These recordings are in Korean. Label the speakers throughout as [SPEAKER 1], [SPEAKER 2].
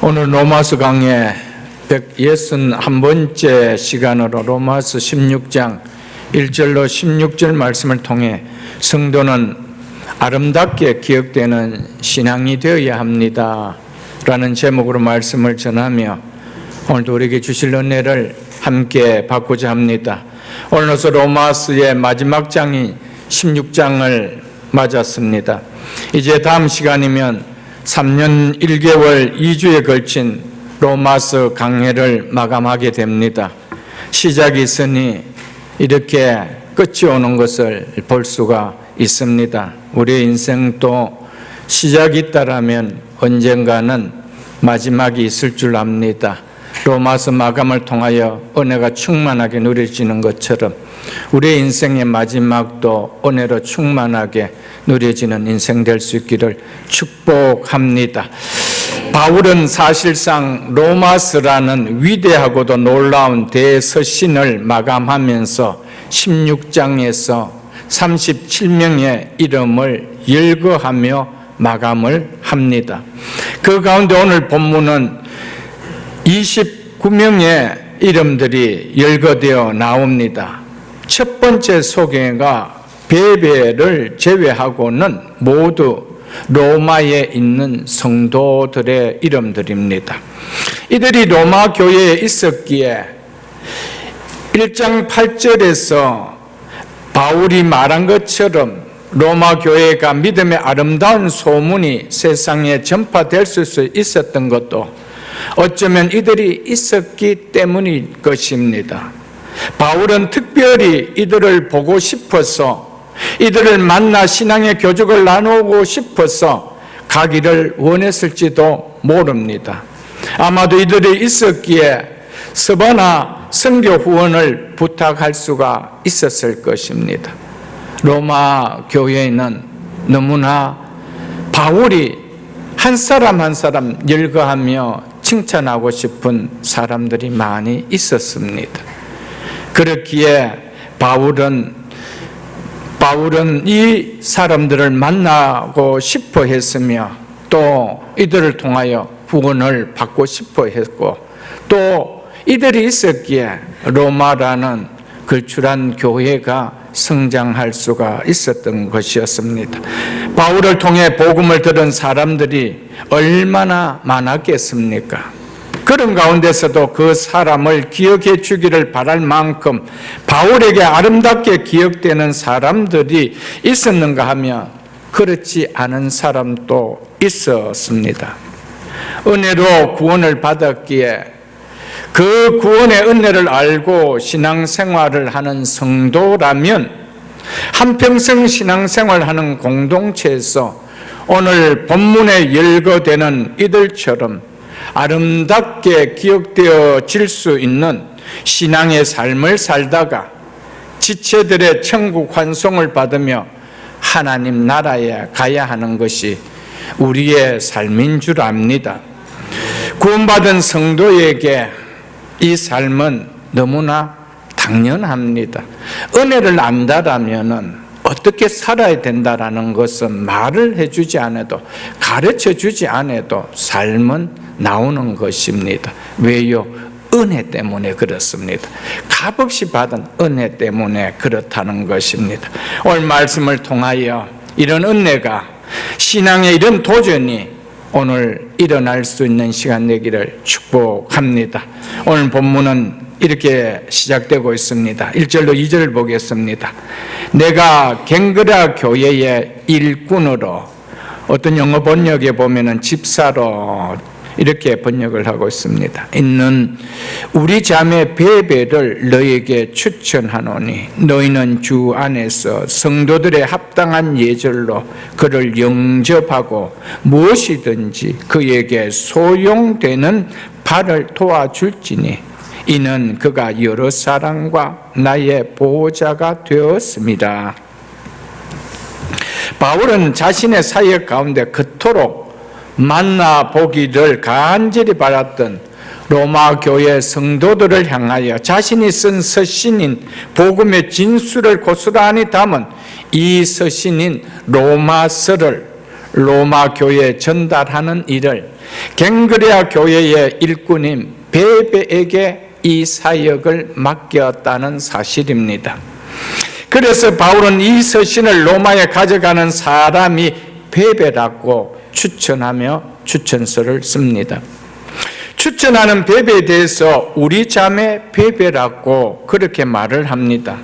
[SPEAKER 1] 오늘 로마서 강의 161번째 시간으로 로마서 16장 1절로 16절 말씀을 통해 성도는 아름답게 기억되는 신앙이 되어야 합니다 라는 제목으로 말씀을 전하며 오늘도 우리에게 주실 은혜를 함께 받고자 합니다. 오늘로서 로마서의 마지막 장이 16장을 맞았습니다. 이제 다음 시간이면 3년 1개월 2주에 걸친 로마서 강해를 마감하게 됩니다. 시작이 있으니 이렇게 끝이 오는 것을 볼 수가 있습니다. 우리의 인생도 시작이 있다라면 언젠가는 마지막이 있을 줄 압니다. 로마서 마감을 통하여 은혜가 충만하게 누려지는 것처럼 우리의 인생의 마지막도 은혜로 충만하게 누려지는 인생 될 수 있기를 축복합니다. 바울은 사실상 로마서라는 위대하고도 놀라운 대서신을 마감하면서 16장에서 37명의 이름을 열거하며 마감을 합니다. 그 가운데 오늘 본문은 29명의 이름들이 열거되어 나옵니다. 첫 번째 소개가 베베를 제외하고는 모두 로마에 있는 성도들의 이름들입니다. 이들이 로마 교회에 있었기에 1장 8절에서 바울이 말한 것처럼 로마 교회가 믿음의 아름다운 소문이 세상에 전파될 수 있었던 것도 어쩌면 이들이 있었기 때문일 것입니다. 바울은 특별히 이들을 보고 싶어서 이들을 만나 신앙의 교족을 나누고 싶어서 가기를 원했을지도 모릅니다. 아마도 이들이 있었기에 서바나 선교 후원을 부탁할 수가 있었을 것입니다. 로마 교회에는 너무나 바울이 한 사람 한 사람 열거하며 칭찬하고 싶은 사람들이 많이 있었습니다. 그렇기에 바울은 이 사람들을 만나고 싶어 했으며 또 이들을 통하여 구원을 받고 싶어 했고 또 이들이 있었기에 로마라는 걸출한 교회가 성장할 수가 있었던 것이었습니다. 바울을 통해 복음을 들은 사람들이 얼마나 많았겠습니까? 그런 가운데서도 그 사람을 기억해 주기를 바랄 만큼 바울에게 아름답게 기억되는 사람들이 있었는가 하면 그렇지 않은 사람도 있었습니다. 은혜로 구원을 받았기에 그 구원의 은혜를 알고 신앙생활을 하는 성도라면 한평생 신앙생활하는 공동체에서 오늘 본문에 열거되는 이들처럼 아름답게 기억되어질 수 있는 신앙의 삶을 살다가 지체들의 천국 환송을 받으며 하나님 나라에 가야 하는 것이 우리의 삶인 줄 압니다. 구원받은 성도에게 이 삶은 너무나 당연합니다. 은혜를 안다라면은 어떻게 살아야 된다라는 것은 말을 해주지 않아도 가르쳐주지 않아도 삶은 나오는 것입니다. 왜요? 은혜 때문에 그렇습니다. 값없이 받은 은혜 때문에 그렇다는 것입니다. 오늘 말씀을 통하여 이런 은혜가 신앙의 이런 도전이 오늘 일어날 수 있는 시간 되기를 축복합니다. 오늘 본문은 이렇게 시작되고 있습니다. 1절로 2절을 보겠습니다. 내가 갱그라 교회의 일꾼으로, 어떤 영어 번역에 보면은 집사로 이렇게 번역을 하고 있습니다. 있는 우리 자매 베베를 너에게 추천하노니 너희는 주 안에서 성도들의 합당한 예절로 그를 영접하고 무엇이든지 그에게 소용되는 바를 도와줄지니 이는 그가 여러 사람과 나의 보호자가 되었습니다. 바울은 자신의 사역 가운데 그토록 만나보기를 간절히 바랐던 로마 교회 성도들을 향하여 자신이 쓴 서신인 복음의 진수를 고스란히 담은 이 서신인 로마서를 로마 교회에 전달하는 일을 갱그레아 교회의 일꾼인 베베에게 이 사역을 맡겼다는 사실입니다. 그래서 바울은 이 서신을 로마에 가져가는 사람이 베베라고 추천하며 추천서를 씁니다. 추천하는 베베에 대해서 우리 자매 베베라고 그렇게 말을 합니다.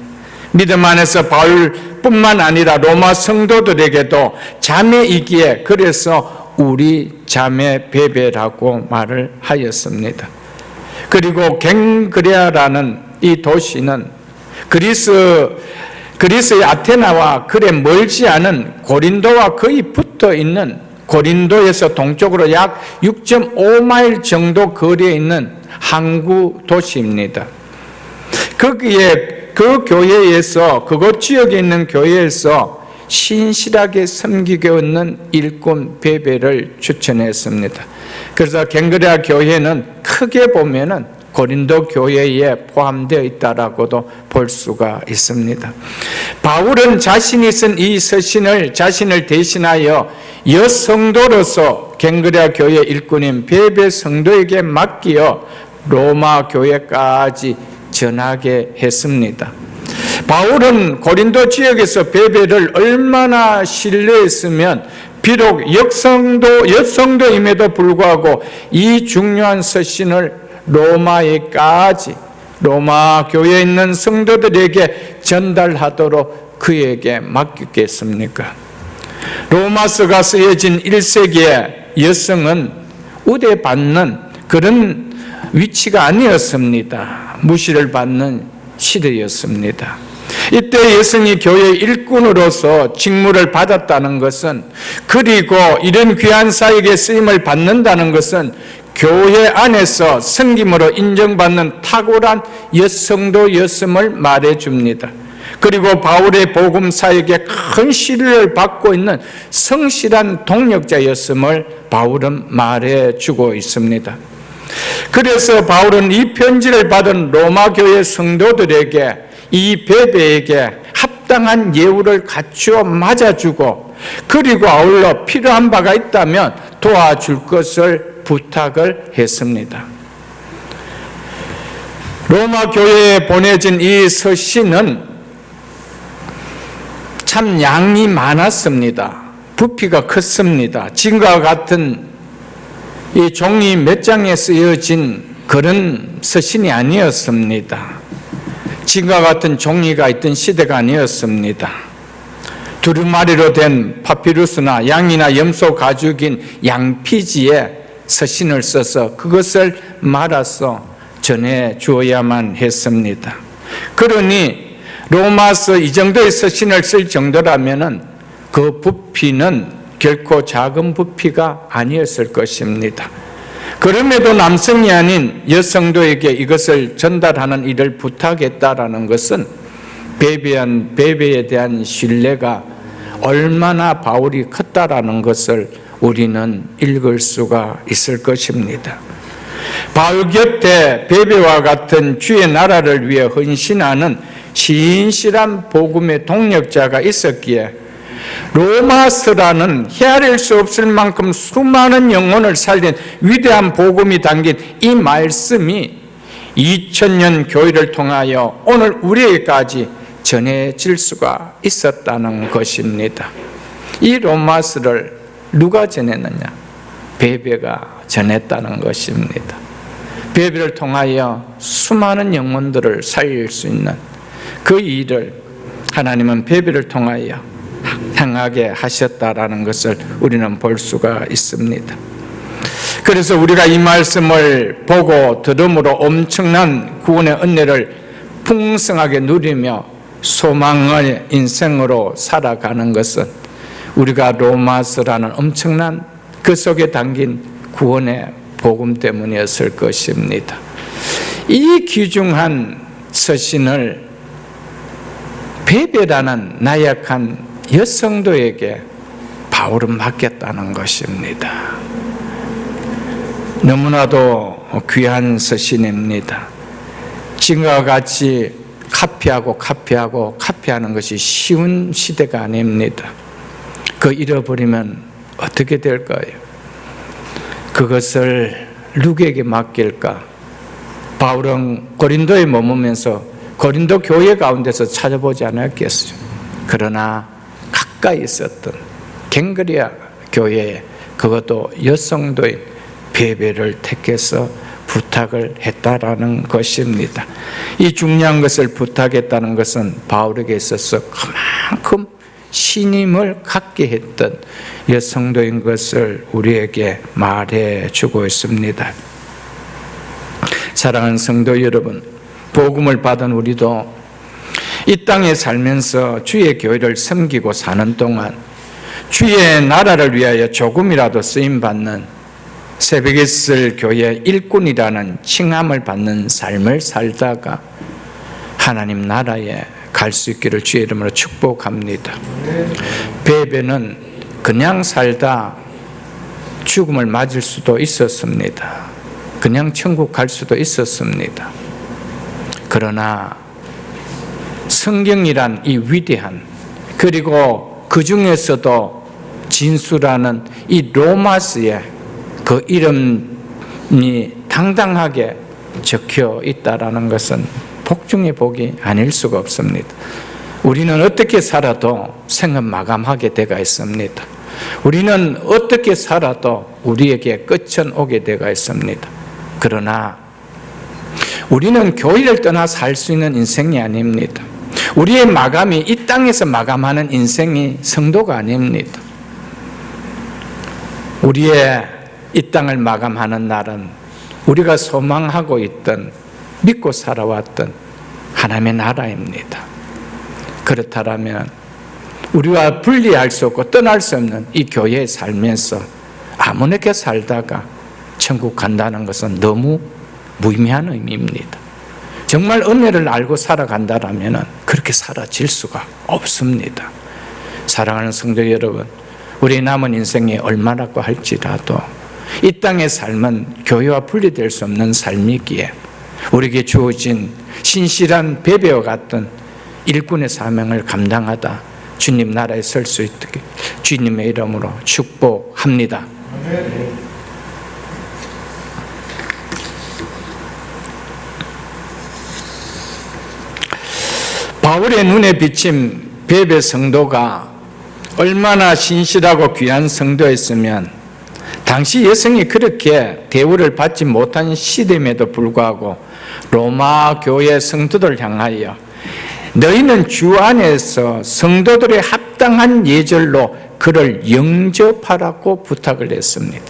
[SPEAKER 1] 믿음 안에서 바울뿐만 아니라 로마 성도들에게도 자매이기에 그래서 우리 자매 베베라고 말을 하였습니다. 그리고 갱그레아라는 이 도시는 그리스의 아테나와 그래 멀지 않은 고린도와 거의 붙어 있는 고린도에서 동쪽으로 약 6.5마일 정도 거리에 있는 항구 도시입니다. 거기에 그 교회에서 그곳 지역에 있는 교회에서 신실하게 섬기고 있는 일꾼 베베를 추천했습니다. 그래서 갱그레아 교회는 크게 보면은 고린도 교회에 포함되어 있다라고도 볼 수가 있습니다. 바울은 자신이 쓴 이 서신을 자신을 대신하여 여성도로서 갱그레아 교회 일꾼인 베베 성도에게 맡기어 로마 교회까지 전하게 했습니다. 바울은 고린도 지역에서 베베를 얼마나 신뢰했으면 비록 여성도임에도 불구하고 이 중요한 서신을 로마에까지 로마 교회에 있는 성도들에게 전달하도록 그에게 맡겼겠습니까? 로마서가 쓰여진 1세기에 여성은 우대받는 그런 위치가 아니었습니다. 무시를 받는 시대였습니다. 이때 여성이 교회 일꾼으로서 직무를 받았다는 것은, 그리고 이런 귀한 사역에 쓰임을 받는다는 것은 교회 안에서 섬김으로 인정받는 탁월한 여성도였음을 말해줍니다. 그리고 바울의 복음 사역에 큰 신뢰를 받고 있는 성실한 동력자였음을 바울은 말해주고 있습니다. 그래서 바울은 이 편지를 받은 로마 교회 성도들에게 이 베베에게 합당한 예우를 갖추어 맞아주고, 그리고 아울러 필요한 바가 있다면 도와줄 것을 부탁을 했습니다. 로마 교회에 보내진 이 서신은 참 양이 많았습니다. 부피가 컸습니다. 지금과 같은 이 종이 몇 장에 쓰여진 그런 서신이 아니었습니다. 지금과 같은 종이가 있던 시대가 아니었습니다. 두루마리로 된 파피루스나 양이나 염소 가죽인 양피지에 서신을 써서 그것을 말아서 전해 주어야만 했습니다. 그러니 로마서 이 정도의 서신을 쓸 정도라면은 그 부피는 결코 작은 부피가 아니었을 것입니다. 그럼에도 남성이 아닌 여성도에게 이것을 전달하는 일을 부탁했다라는 것은 베베에 대한 신뢰가 얼마나 바울이 컸다라는 것을 우리는 읽을 수가 있을 것입니다. 바울 곁에 베베와 같은 주의 나라를 위해 헌신하는 신실한 복음의 동력자가 있었기에 로마서라는 헤아릴 수 없을 만큼 수많은 영혼을 살린 위대한 복음이 담긴 이 말씀이 2000년 교회를 통하여 오늘 우리에게까지 전해질 수가 있었다는 것입니다. 이 로마서를 누가 전했느냐? 베베가 전했다는 것입니다. 베베를 통하여 수많은 영혼들을 살릴 수 있는 그 일을 하나님은 베베를 통하여 행하게 하셨다라는 것을 우리는 볼 수가 있습니다. 그래서 우리가 이 말씀을 보고 들음으로 엄청난 구원의 은혜를 풍성하게 누리며 소망의 인생으로 살아가는 것은 우리가 로마서라는 엄청난 그 속에 담긴 구원의 복음 때문이었을 것입니다. 이 귀중한 서신을 베베라는 나약한 여성도에게 바울은 맡겼다는 것입니다. 너무나도 귀한 서신입니다. 지금과 같이 카피하는 것이 쉬운 시대가 아닙니다. 그 잃어버리면 어떻게 될까요? 그것을 누구에게 맡길까? 바울은 고린도에 머무면서 고린도 교회 가운데서 찾아보지 않았겠어요. 그러나 가까이 있었던 갱그리아 교회에 그것도 여성도인 베베를 택해서 부탁을 했다라는 것입니다. 이 중요한 것을 부탁했다는 것은 바울에게 있어서 그만큼 신임을 갖게 했던 여성도인 것을 우리에게 말해주고 있습니다. 사랑하는 성도 여러분, 복음을 받은 우리도 이 땅에 살면서 주의 교회를 섬기고 사는 동안 주의 나라를 위하여 조금이라도 쓰임받는 새벽이슬 교회 일꾼이라는 칭함을 받는 삶을 살다가 하나님 나라에 갈 수 있기를 주의 이름으로 축복합니다. 베베는 그냥 살다 죽음을 맞을 수도 있었습니다. 그냥 천국 갈 수도 있었습니다. 그러나 성경이란 이 위대한, 그리고 그 중에서도 진수라는 이 로마스의 그 이름이 당당하게 적혀 있다라는 것은 복 중의 복이 아닐 수가 없습니다. 우리는 어떻게 살아도 생은 마감하게 되어 있습니다. 우리는 어떻게 살아도 우리에게 끝은 오게 되어 있습니다. 그러나 우리는 교회를 떠나 살 수 있는 인생이 아닙니다. 우리의 마감이 이 땅에서 마감하는 인생이 성도가 아닙니다. 우리의 이 땅을 마감하는 날은 우리가 소망하고 있던, 믿고 살아왔던 하나님의 나라입니다. 그렇다면 우리와 분리할 수 없고 떠날 수 없는 이 교회에 살면서 아무렇게 살다가 천국 간다는 것은 너무 무의미한 의미입니다. 정말 은혜를 알고 살아간다면 그렇게 살아질 수가 없습니다. 사랑하는 성도 여러분, 우리 남은 인생이 얼마라고 할지라도 이 땅의 삶은 교회와 분리될 수 없는 삶이기에 우리에게 주어진 신실한 베베와 같은 일꾼의 사명을 감당하다 주님 나라에 설 수 있게 주님의 이름으로 축복합니다. 바울의 눈에 비친 베베 성도가 얼마나 신실하고 귀한 성도였으면 당시 여성이 그렇게 대우를 받지 못한 시대임에도 불구하고 로마 교회 성도들 향하여 너희는 주 안에서 성도들의 합당한 예절로 그를 영접하라고 부탁을 했습니다.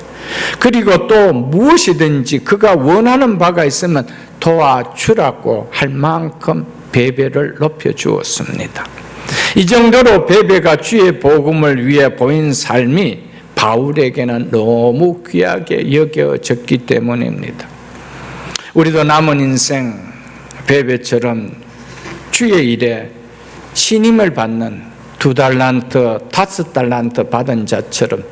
[SPEAKER 1] 그리고 또 무엇이든지 그가 원하는 바가 있으면 도와주라고 할 만큼 베베를 높여주었습니다. 이 정도로 베베가 주의 복음을 위해 보인 삶이 바울에게는 너무 귀하게 여겨졌기 때문입니다. 우리도 남은 인생 베베처럼 주의 일에 신임을 받는 2달란트, 5달란트 받은 자처럼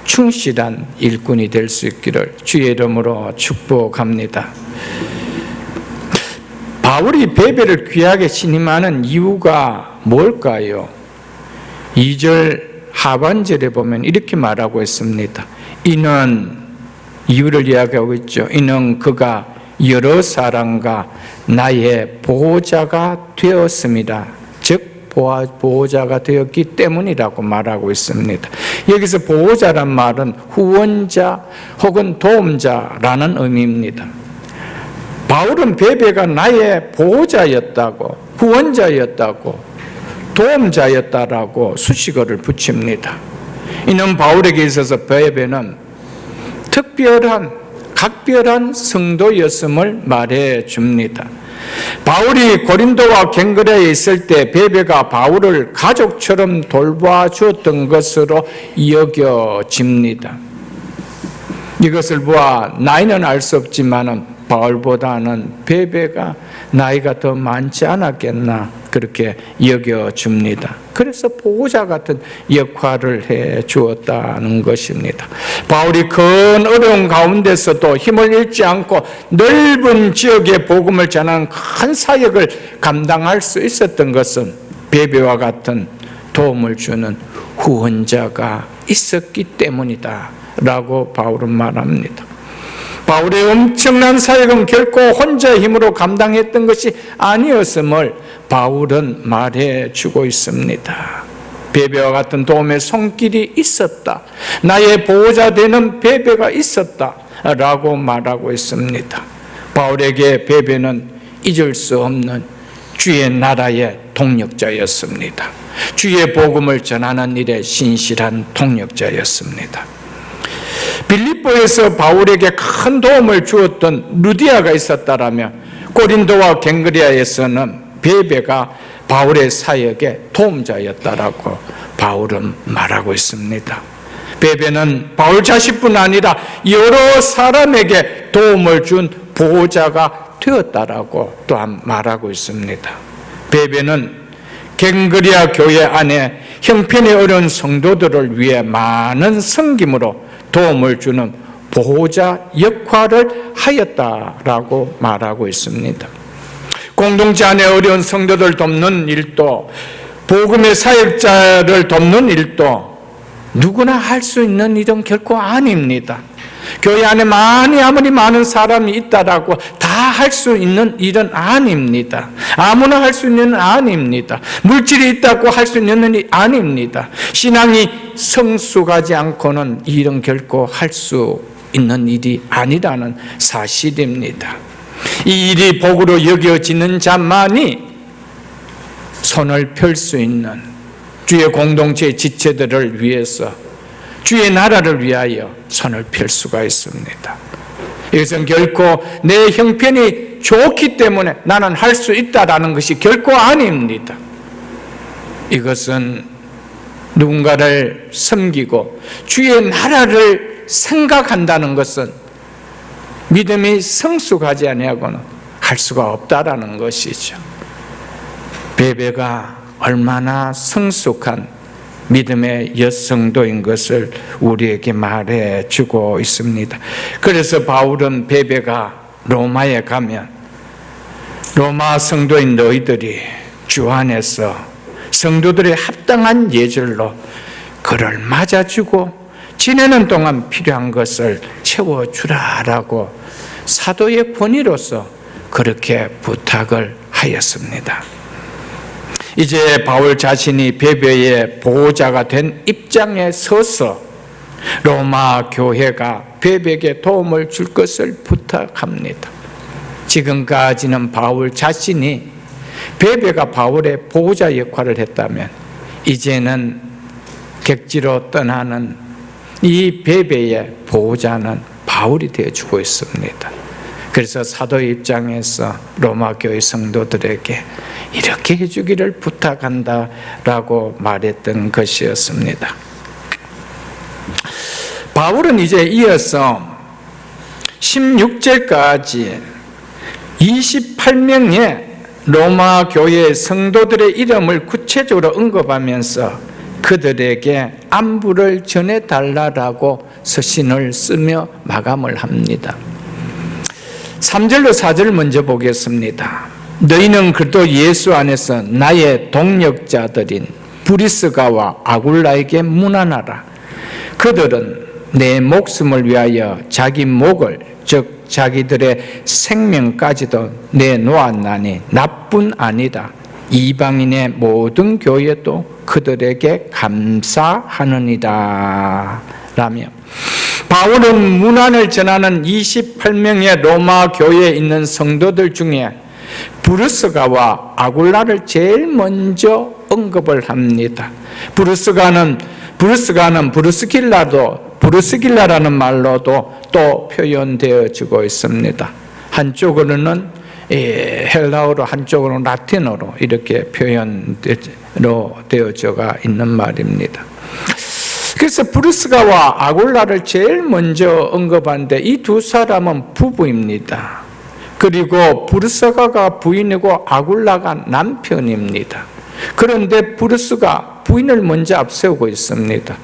[SPEAKER 1] 충실한 일꾼이 될 수 있기를 주의 이름으로 축복합니다. 바울이 베베를 귀하게 신임하는 이유가 뭘까요? 2절 하반절에 보면 이렇게 말하고 있습니다. 이는, 이유를 이야기하고 있죠. 이는 그가 여러 사람과 나의 보호자가 되었습니다. 즉 보호자가 되었기 때문이라고 말하고 있습니다. 여기서 보호자란 말은 후원자 혹은 도움자라는 의미입니다. 바울은 베베가 나의 보호자였다고, 후원자였다고, 도움자였다라고 수식어를 붙입니다. 이는 바울에게 있어서 베베는 특별한, 각별한 성도였음을 말해줍니다. 바울이 고린도와 갱그레에 있을 때 베베가 바울을 가족처럼 돌봐주었던 것으로 여겨집니다. 이것을 보아 나이는 알 수 없지만 바울보다는 베베가 나이가 더 많지 않았겠나 그렇게 여겨줍니다. 그래서 보호자 같은 역할을 해 주었다는 것입니다. 바울이 큰 어려움 가운데서도 힘을 잃지 않고 넓은 지역의 복음을 전하는 큰 사역을 감당할 수 있었던 것은 베베와 같은 도움을 주는 구원자가 있었기 때문이다 라고 바울은 말합니다. 바울의 엄청난 사역은 결코 혼자의 힘으로 감당했던 것이 아니었음을 바울은 말해주고 있습니다. 베베와 같은 도움의 손길이 있었다, 나의 보호자 되는 베베가 있었다 라고 말하고 있습니다. 바울에게 베베는 잊을 수 없는 주의 나라의 동력자였습니다. 주의 복음을 전하는 일에 신실한 동력자였습니다. 빌립보에서 바울에게 큰 도움을 주었던 루디아가 있었다라면 고린도와 갱그리아에서는 베베가 바울의 사역의 도움자였다라고 바울은 말하고 있습니다. 베베는 바울 자신뿐 아니라 여러 사람에게 도움을 준 보호자가 되었다라고 또한 말하고 있습니다. 베베는 갱그리아 교회 안에 형편이 어려운 성도들을 위해 많은 섬김으로 도움을 주는 보호자 역할을 하였다라고 말하고 있습니다. 공동체 안에 어려운 성도들 돕는 일도, 복음의 사역자를 돕는 일도 누구나 할 수 있는 일은 결코 아닙니다. 교회 안에 아무리 많은 사람이 있다라고 다 할 수 있는 일은 아닙니다. 아무나 할 수 있는 일은 아닙니다. 물질이 있다고 할 수 있는 일이 아닙니다. 신앙이 성숙하지 않고는 이 일은 결코 할 수 있는 일이 아니라는 사실입니다. 이 일이 복으로 여겨지는 자만이 손을 펼 수 있는 주의 공동체의 지체들을 위해서, 주의 나라를 위하여 손을 펼 수가 있습니다. 이것은 결코 내 형편이 좋기 때문에 나는 할 수 있다라는 것이 결코 아닙니다. 이것은 누군가를 섬기고 주의 나라를 생각한다는 것은 믿음이 성숙하지 아니하고는 할 수가 없다라는 것이죠. 베베가 얼마나 성숙한 믿음의 여성도인 것을 우리에게 말해주고 있습니다. 그래서 바울은 베베가 로마에 가면 로마 성도인 너희들이 주 안에서 성도들의 합당한 예절로 그를 맞아주고 지내는 동안 필요한 것을 채워주라라고 사도의 권위로서 그렇게 부탁을 하였습니다. 이제 바울 자신이 베베의 보호자가 된 입장에 서서 로마 교회가 베베에게 도움을 줄 것을 부탁합니다. 지금까지는 바울 자신이 베베가 바울의 보호자 역할을 했다면 이제는 객지로 떠나는 이 베베의 보호자는 바울이 되어주고 있습니다. 그래서 사도의 입장에서 로마 교회 성도들에게 이렇게 해주기를 부탁한다라고 말했던 것이었습니다. 바울은 이제 이어서 16절까지 28명의 로마 교회 성도들의 이름을 구체적으로 언급하면서 그들에게 안부를 전해달라고 서신을 쓰며 마감을 합니다. 3절로 4절 먼저 보겠습니다. 너희는 그리스도 예수 안에서 나의 동력자들인 브리스가와 아굴라에게 문안하라. 그들은 내 목숨을 위하여 자기 목을, 즉 자기들의 생명까지도 내놓았나니 나뿐 아니라 이방인의 모든 교회도 그들에게 감사하느니라 라며 바울은 문안을 전하는 28명의 로마 교회에 있는 성도들 중에 브루스가와 아굴라를 제일 먼저 언급을 합니다. 브루스가는 브루스길라라는 말로도 또 표현되어지고 있습니다. 한쪽으로는 헬라어로, 한쪽으로는 라틴어로 이렇게 표현되어져가 있는 말입니다. 그래서 브루스가와 아굴라를 제일 먼저 언급하는데 이 두 사람은 부부입니다. 그리고 브루스가가 부인이고 아굴라가 남편입니다. 그런데 브루스가 부인을 먼저 앞세우고 있습니다.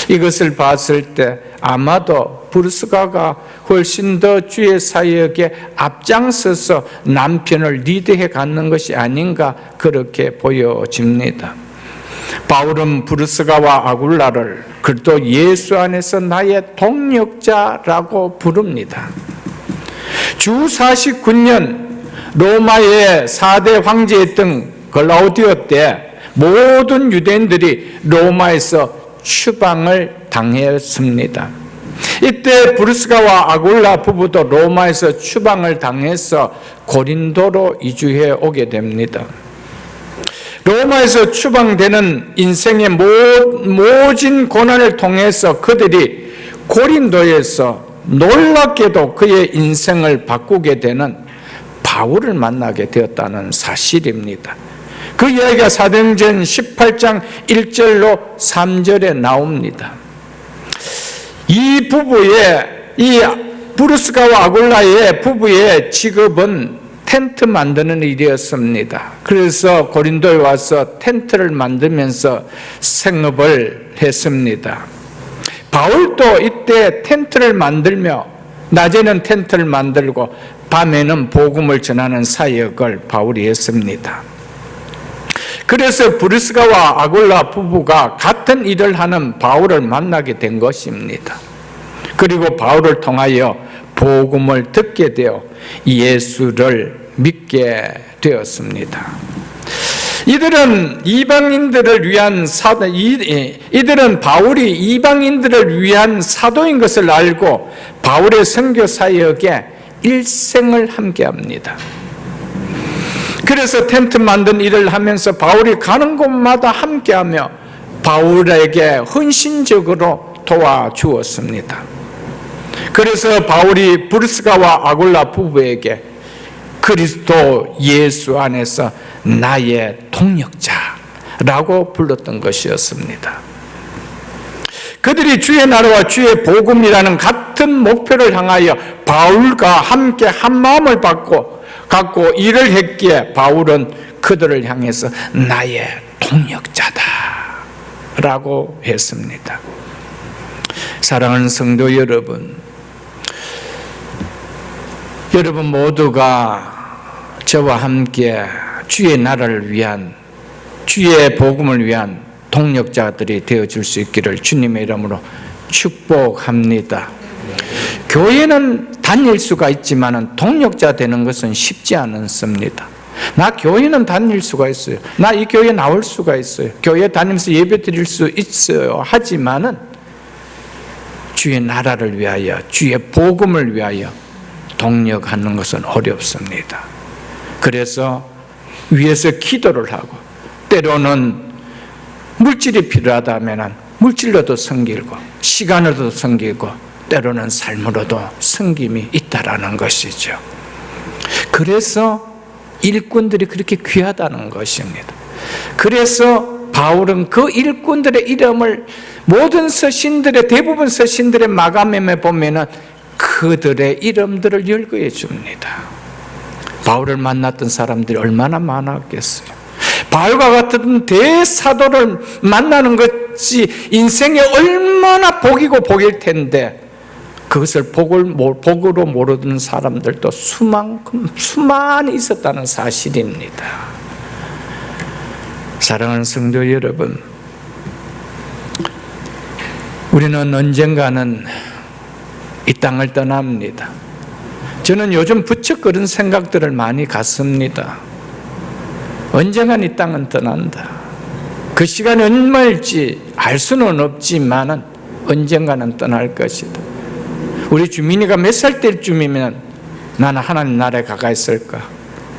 [SPEAKER 1] 이것을 봤을 때 아마도 브루스가가 훨씬 더 주의 사역에 앞장서서 남편을 리드해 갖는 것이 아닌가 그렇게 보여집니다. 바울은 브루스가와 아굴라를 그리스도 예수 안에서 나의 동력자라고 부릅니다. 주 49년 로마의 4대 황제였던 글라우디오 때 모든 유대인들이 로마에서 추방을 당했습니다. 이때 브루스가와 아굴라 부부도 로마에서 추방을 당해서 고린도로 이주해 오게 됩니다. 로마에서 추방되는 인생의 모진 고난을 통해서 그들이 고린도에서 놀랍게도 그의 인생을 바꾸게 되는 바울을 만나게 되었다는 사실입니다. 그 이야기가 사도행전 18장 1절로 3절에 나옵니다. 이 브루스가와 아굴라의 부부의 직업은 텐트 만드는 일이었습니다. 그래서 고린도에 와서 텐트를 만들면서 생업을 했습니다. 바울도 이때 텐트를 만들며 낮에는 텐트를 만들고 밤에는 복음을 전하는 사역을 바울이 했습니다. 그래서 브루스가와 아굴라 부부가 같은 일을 하는 바울을 만나게 된 것입니다. 그리고 바울을 통하여 복음을 듣게 되어 예수를 믿게 되었습니다. 이들은 바울이 이방인들을 위한 사도인 것을 알고 바울의 선교 사역에 일생을 함께합니다. 그래서 텐트 만든 일을 하면서 바울이 가는 곳마다 함께하며 바울에게 헌신적으로 도와주었습니다. 그래서 바울이 브루스가와 아굴라 부부에게 그리스도 예수 안에서 나의 동력자라고 불렀던 것이었습니다. 그들이 주의 나라와 주의 복음이라는 같은 목표를 향하여 바울과 함께 한 마음을 갖고 일을 했기에 바울은 그들을 향해서 나의 동력자다라고 했습니다. 사랑하는 성도 여러분, 여러분 모두가 저와 함께 주의 나라를 위한, 주의 복음을 위한 동력자들이 되어줄 수 있기를 주님의 이름으로 축복합니다. 교회는 다닐 수가 있지만 동력자 되는 것은 쉽지 않습니다. 나 교회는 다닐 수가 있어요. 나 이 교회에 나올 수가 있어요. 교회 다니면서 예배 드릴 수 있어요. 하지만은 주의 나라를 위하여, 주의 복음을 위하여 동력하는 것은 어렵습니다. 그래서 위에서 기도를 하고, 때로는 물질이 필요하다면 물질로도 섬기고, 시간으로도 섬기고, 때로는 삶으로도 섬김이 있다라는 것이죠. 그래서 일꾼들이 그렇게 귀하다는 것입니다. 그래서 바울은 그 일꾼들의 이름을 모든 서신들의, 대부분 서신들의 마감에 보면은 그들의 이름들을 열거해 줍니다. 바울을 만났던 사람들이 얼마나 많았겠어요. 바울과 같은 대사도를 만나는 것이 인생에 얼마나 복이고 복일 텐데, 그것을 복으로 모르는 사람들도 수많이 있었다는 사실입니다. 사랑하는 성도 여러분, 우리는 언젠가는 이 땅을 떠납니다. 저는 요즘 부쩍 그런 생각들을 많이 갖습니다. 언젠간 이 땅은 떠난다. 그 시간이 얼마일지 알 수는 없지만 언젠가는 떠날 것이다. 우리 주민이가 몇 살 때쯤이면 나는 하나님 나라에 가까이 있을까?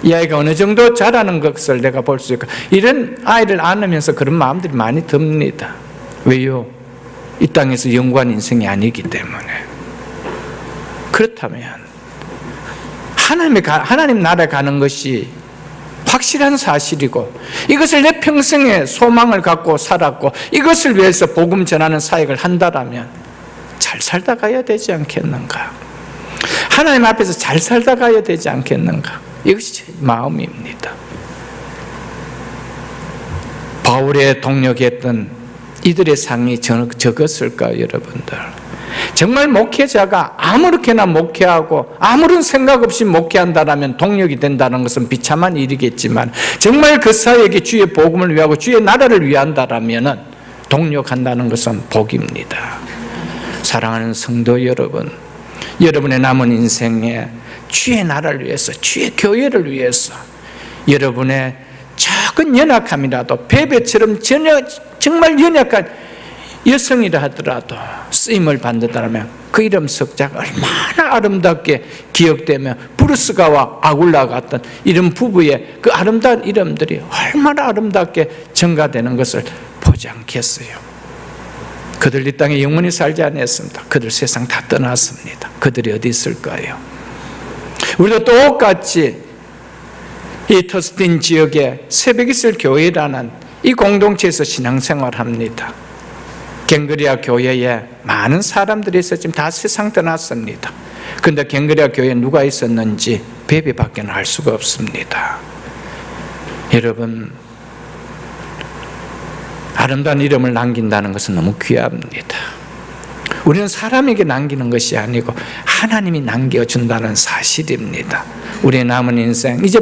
[SPEAKER 1] 이 아이가 어느 정도 자라는 것을 내가 볼 수 있을까? 이런 아이를 안으면서 그런 마음들이 많이 듭니다. 왜요? 이 땅에서 영원한 인생이 아니기 때문에. 그렇다면 하나님 나라에 가는 것이 확실한 사실이고, 이것을 내 평생에 소망을 갖고 살았고, 이것을 위해서 복음 전하는 사역을 한다라면 잘 살다 가야 되지 않겠는가? 하나님 앞에서 잘 살다 가야 되지 않겠는가? 이것이 제 마음입니다. 바울의 동력했던 이들의 상이 적었을까, 여러분들? 정말 목회자가 아무렇게나 목회하고 아무런 생각 없이 목회한다라면 동력이 된다는 것은 비참한 일이겠지만, 정말 그 사회에게 주의 복음을 위하고 주의 나라를 위한다라면 동력한다는 것은 복입니다. 사랑하는 성도 여러분, 여러분의 남은 인생에 주의 나라를 위해서, 주의 교회를 위해서 여러분의 작은 연약함이라도, 베베처럼 정말 연약한 여성이라 하더라도 쓰임을 받는다면 그 이름 석자가 얼마나 아름답게 기억되며, 브루스가와 아굴라 같은 이런 부부의 그 아름다운 이름들이 얼마나 아름답게 전가되는 것을 보지 않겠어요? 그들 이 땅에 영원히 살지 않았습니다. 그들 세상 다 떠났습니다. 그들이 어디 있을까요? 우리도 똑같이 이 터스틴 지역에 새벽이슬 교회라는 이 공동체에서 신앙생활합니다. 갱그리아 교회에 많은 사람들이 있어 지금 다 세상 떠났습니다. 그런데 갱그리아 교회에 누가 있었는지 베베밖에는 알 수가 없습니다. 여러분, 아름다운 이름을 남긴다는 것은 너무 귀합니다. 우리는 사람에게 남기는 것이 아니고 하나님이 남겨준다는 사실입니다. 우리의 남은 인생, 이제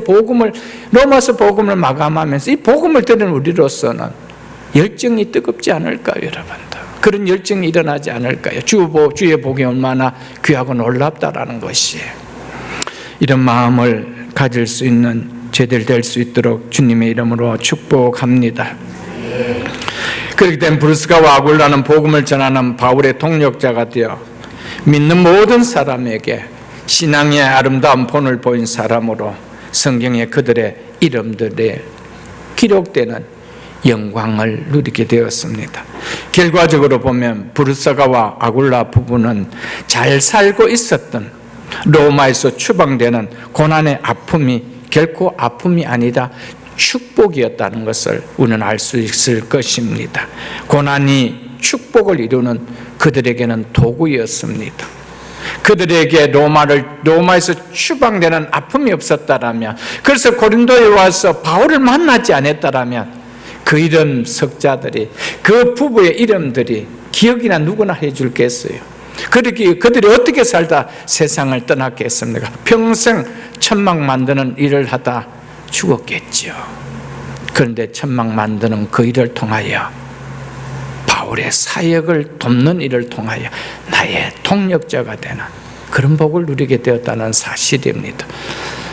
[SPEAKER 1] 로마서 복음을 마감하면서 이 복음을 들은 우리로서는 열정이 뜨겁지 않을까요, 여러분들? 그런 열정이 일어나지 않을까요? 주의 복이 얼마나 귀하고 놀랍다라는 것이. 이런 마음을 가질 수 있는 저희들 될 수 있도록 주님의 이름으로 축복합니다. 그렇기 때문에 브루스가와 아굴라는 복음을 전하는 바울의 동력자가 되어 믿는 모든 사람에게 신앙의 아름다운 본을 보인 사람으로 성경에 그들의 이름들에 기록되는 영광을 누리게 되었습니다. 결과적으로 보면 브루스가와 아굴라 부부는 잘 살고 있었던 로마에서 추방되는 고난의 아픔이 결코 아픔이 아니다 축복이었다는 것을 우리는 알 수 있을 것입니다. 고난이 축복을 이루는 그들에게는 도구였습니다. 그들에게 로마에서 추방되는 아픔이 없었다라면, 그래서 고린도에 와서 바울을 만나지 않았다라면 그 이름 석자들이, 그 부부의 이름들이 기억이나 누구나 해줄겠어요? 그들이 어떻게 살다 세상을 떠났겠습니까? 평생 천막 만드는 일을 하다 죽었겠죠. 그런데 천막 만드는 그 일을 통하여, 바울의 사역을 돕는 일을 통하여 나의 동력자가 되는 그런 복을 누리게 되었다는 사실입니다.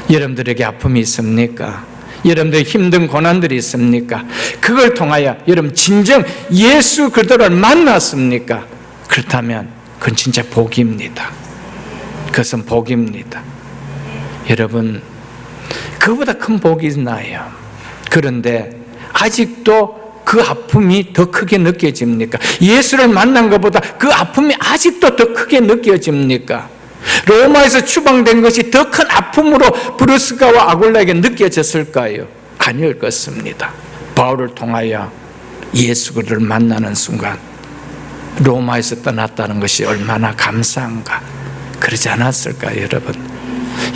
[SPEAKER 1] 여러분들에게 아픔이 있습니까? 여러분들의 힘든 고난들이 있습니까? 그걸 통하여 여러분 진정 예수 그리스도를 만났습니까? 그렇다면 그건 진짜 복입니다. 그것은 복입니다. 여러분, 그보다 큰 복이 있나요? 그런데 아직도 그 아픔이 더 크게 느껴집니까? 예수를 만난 것보다 그 아픔이 아직도 더 크게 느껴집니까? 로마에서 추방된 것이 더 큰 아픔으로 브루스가와 아굴라에게 느껴졌을까요? 아닐 것입니다. 바울을 통하여 예수 그리스도를 만나는 순간 로마에서 떠났다는 것이 얼마나 감사한가. 그러지 않았을까요, 여러분?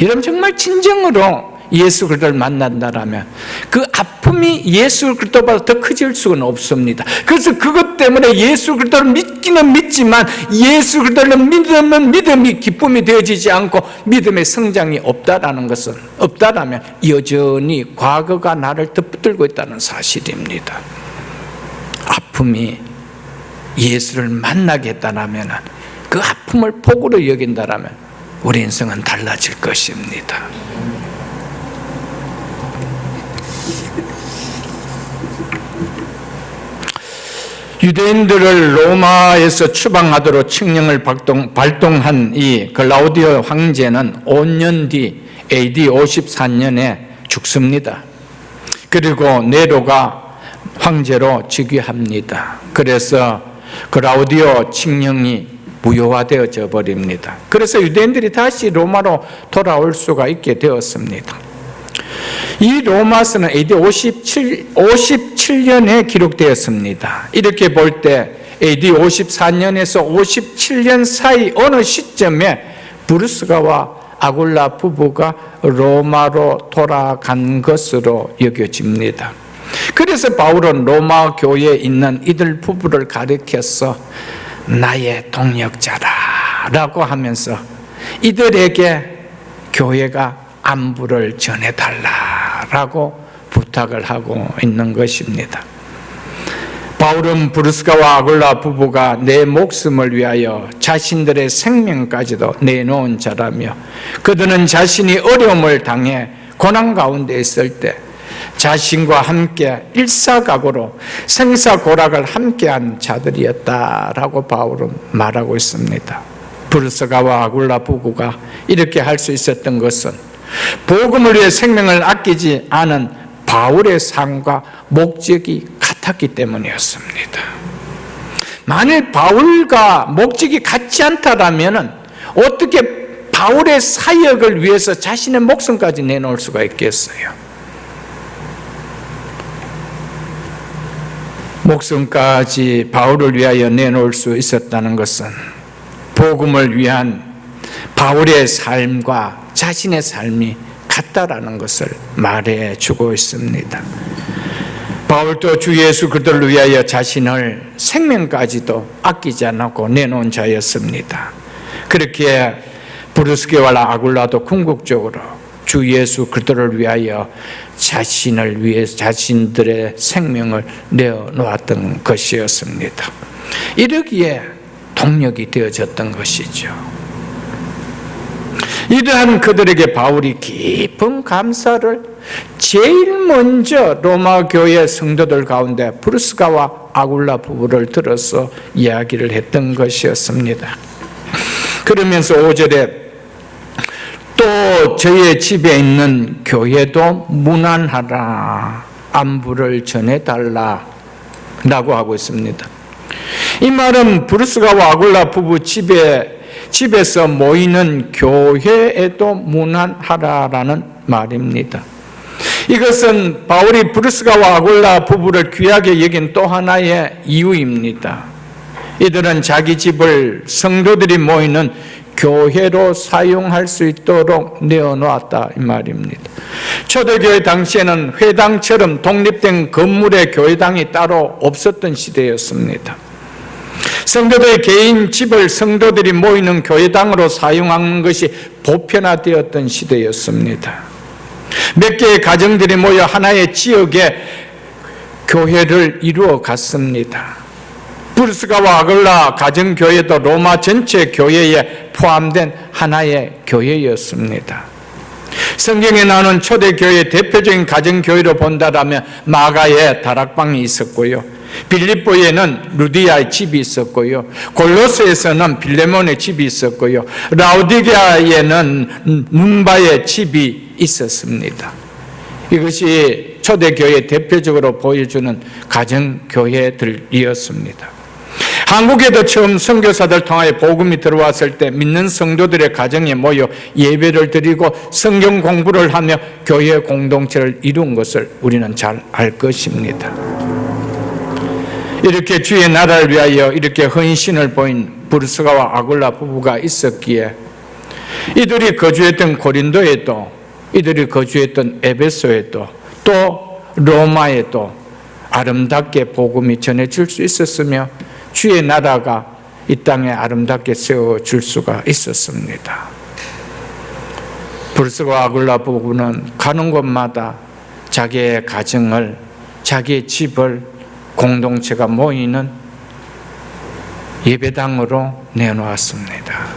[SPEAKER 1] 여러분 정말 진정으로 예수 그리스도를 만난다라면 그 아픔이 예수 그리스도보다 더 커질 수는 없습니다. 그래서 그것 때문에 예수 그리스도를 믿기는 믿지만 예수 그리스도를 믿으면 믿음이 기쁨이 되어지지 않고 믿음의 성장이 없다라는 것은, 없다라면 여전히 과거가 나를 덮들고 있다는 사실입니다. 아픔이 예수를 만나게 했다라면, 그 아픔을 복으로 여긴다라면 우리 인생은 달라질 것입니다. 유대인들을 로마에서 추방하도록 칙령을 발동한 이 글라우디오 황제는 5년 뒤 AD 54년에 죽습니다. 그리고 네로가 황제로 즉위합니다. 그래서 글라우디오 칙령이 무효화되어져 버립니다. 그래서 유대인들이 다시 로마로 돌아올 수가 있게 되었습니다. 이 로마서는 AD 57년에 기록되었습니다. 이렇게 볼 때 AD 54년에서 57년 사이 어느 시점에 브루스가와 아굴라 부부가 로마로 돌아간 것으로 여겨집니다. 그래서 바울은 로마 교회에 있는 이들 부부를 가리켜서 나의 동력자라 라고 하면서 이들에게 교회가 안부를 전해달라라고 부탁을 하고 있는 것입니다. 바울은 브루스가와 아굴라 부부가 내 목숨을 위하여 자신들의 생명까지도 내놓은 자라며, 그들은 자신이 어려움을 당해 고난 가운데 있을 때 자신과 함께 일사각오로 생사고락을 함께한 자들이었다라고 바울은 말하고 있습니다. 브루스가와 아굴라 부부가 이렇게 할 수 있었던 것은 복음을 위해 생명을 아끼지 않은 바울의 삶과 목적이 같았기 때문이었습니다. 만일 바울과 목적이 같지 않다면 어떻게 바울의 사역을 위해서 자신의 목숨까지 내놓을 수가 있겠어요? 목숨까지 바울을 위하여 내놓을 수 있었다는 것은 복음을 위한 바울의 삶과 자신의 삶이 같다라는 것을 말해주고 있습니다. 바울도 주 예수 그리스도를 위하여 자신을 생명까지도 아끼지 않고 내놓은 자였습니다. 그렇게 브루스게와 아굴라도 궁극적으로 주 예수 그리스도를 위하여 자신을 위해 자신들의 생명을 내어놓았던 것이었습니다. 이러기에 동력이 되어졌던 것이죠. 이러한 그들에게 바울이 깊은 감사를 제일 먼저 로마 교회 성도들 가운데 브루스가와 아굴라 부부를 들어서 이야기를 했던 것이었습니다. 그러면서 5절에 또 저의 집에 있는 교회도 문안하라, 안부를 전해달라 라고 하고 있습니다. 이 말은 브루스가와 아굴라 부부 집에서 모이는 교회에도 문안하라라는 말입니다. 이것은 바울이 브루스가와 아굴라 부부를 귀하게 여긴 또 하나의 이유입니다. 이들은 자기 집을 성도들이 모이는 교회로 사용할 수 있도록 내어놓았다 이 말입니다. 초대교회 당시에는 회당처럼 독립된 건물의 교회당이 따로 없었던 시대였습니다. 성도들의 개인 집을 성도들이 모이는 교회당으로 사용하는 것이 보편화되었던 시대였습니다. 몇 개의 가정들이 모여 하나의 지역의 교회를 이루어 갔습니다. 브루스가와 아굴라 가정교회도 로마 전체 교회에 포함된 하나의 교회였습니다. 성경에 나오는 초대교회의 대표적인 가정교회로 본다면 마가에 다락방이 있었고요, 빌립보에는 루디아의 집이 있었고요, 골로새에서는 빌레몬의 집이 있었고요, 라오디게아에는 눈바의 집이 있었습니다. 이것이 초대교회 대표적으로 보여주는 가정교회들이었습니다. 한국에도 처음 선교사들 통하여 복음이 들어왔을 때 믿는 성도들의 가정에 모여 예배를 드리고 성경 공부를 하며 교회 공동체를 이룬 것을 우리는 잘 알 것입니다. 이렇게 주의 나라를 위하여 이렇게 헌신을 보인 브루스가와 아굴라 부부가 있었기에 이들이 거주했던 고린도에도, 이들이 거주했던 에베소에도, 또 로마에도 아름답게 복음이 전해질 수 있었으며 주의 나라가 이 땅에 아름답게 세워질 수가 있었습니다. 브루스가와 아굴라 부부는 가는 곳마다 자기의 가정을, 자기의 집을 공동체가 모이는 예배당으로 내놓았습니다.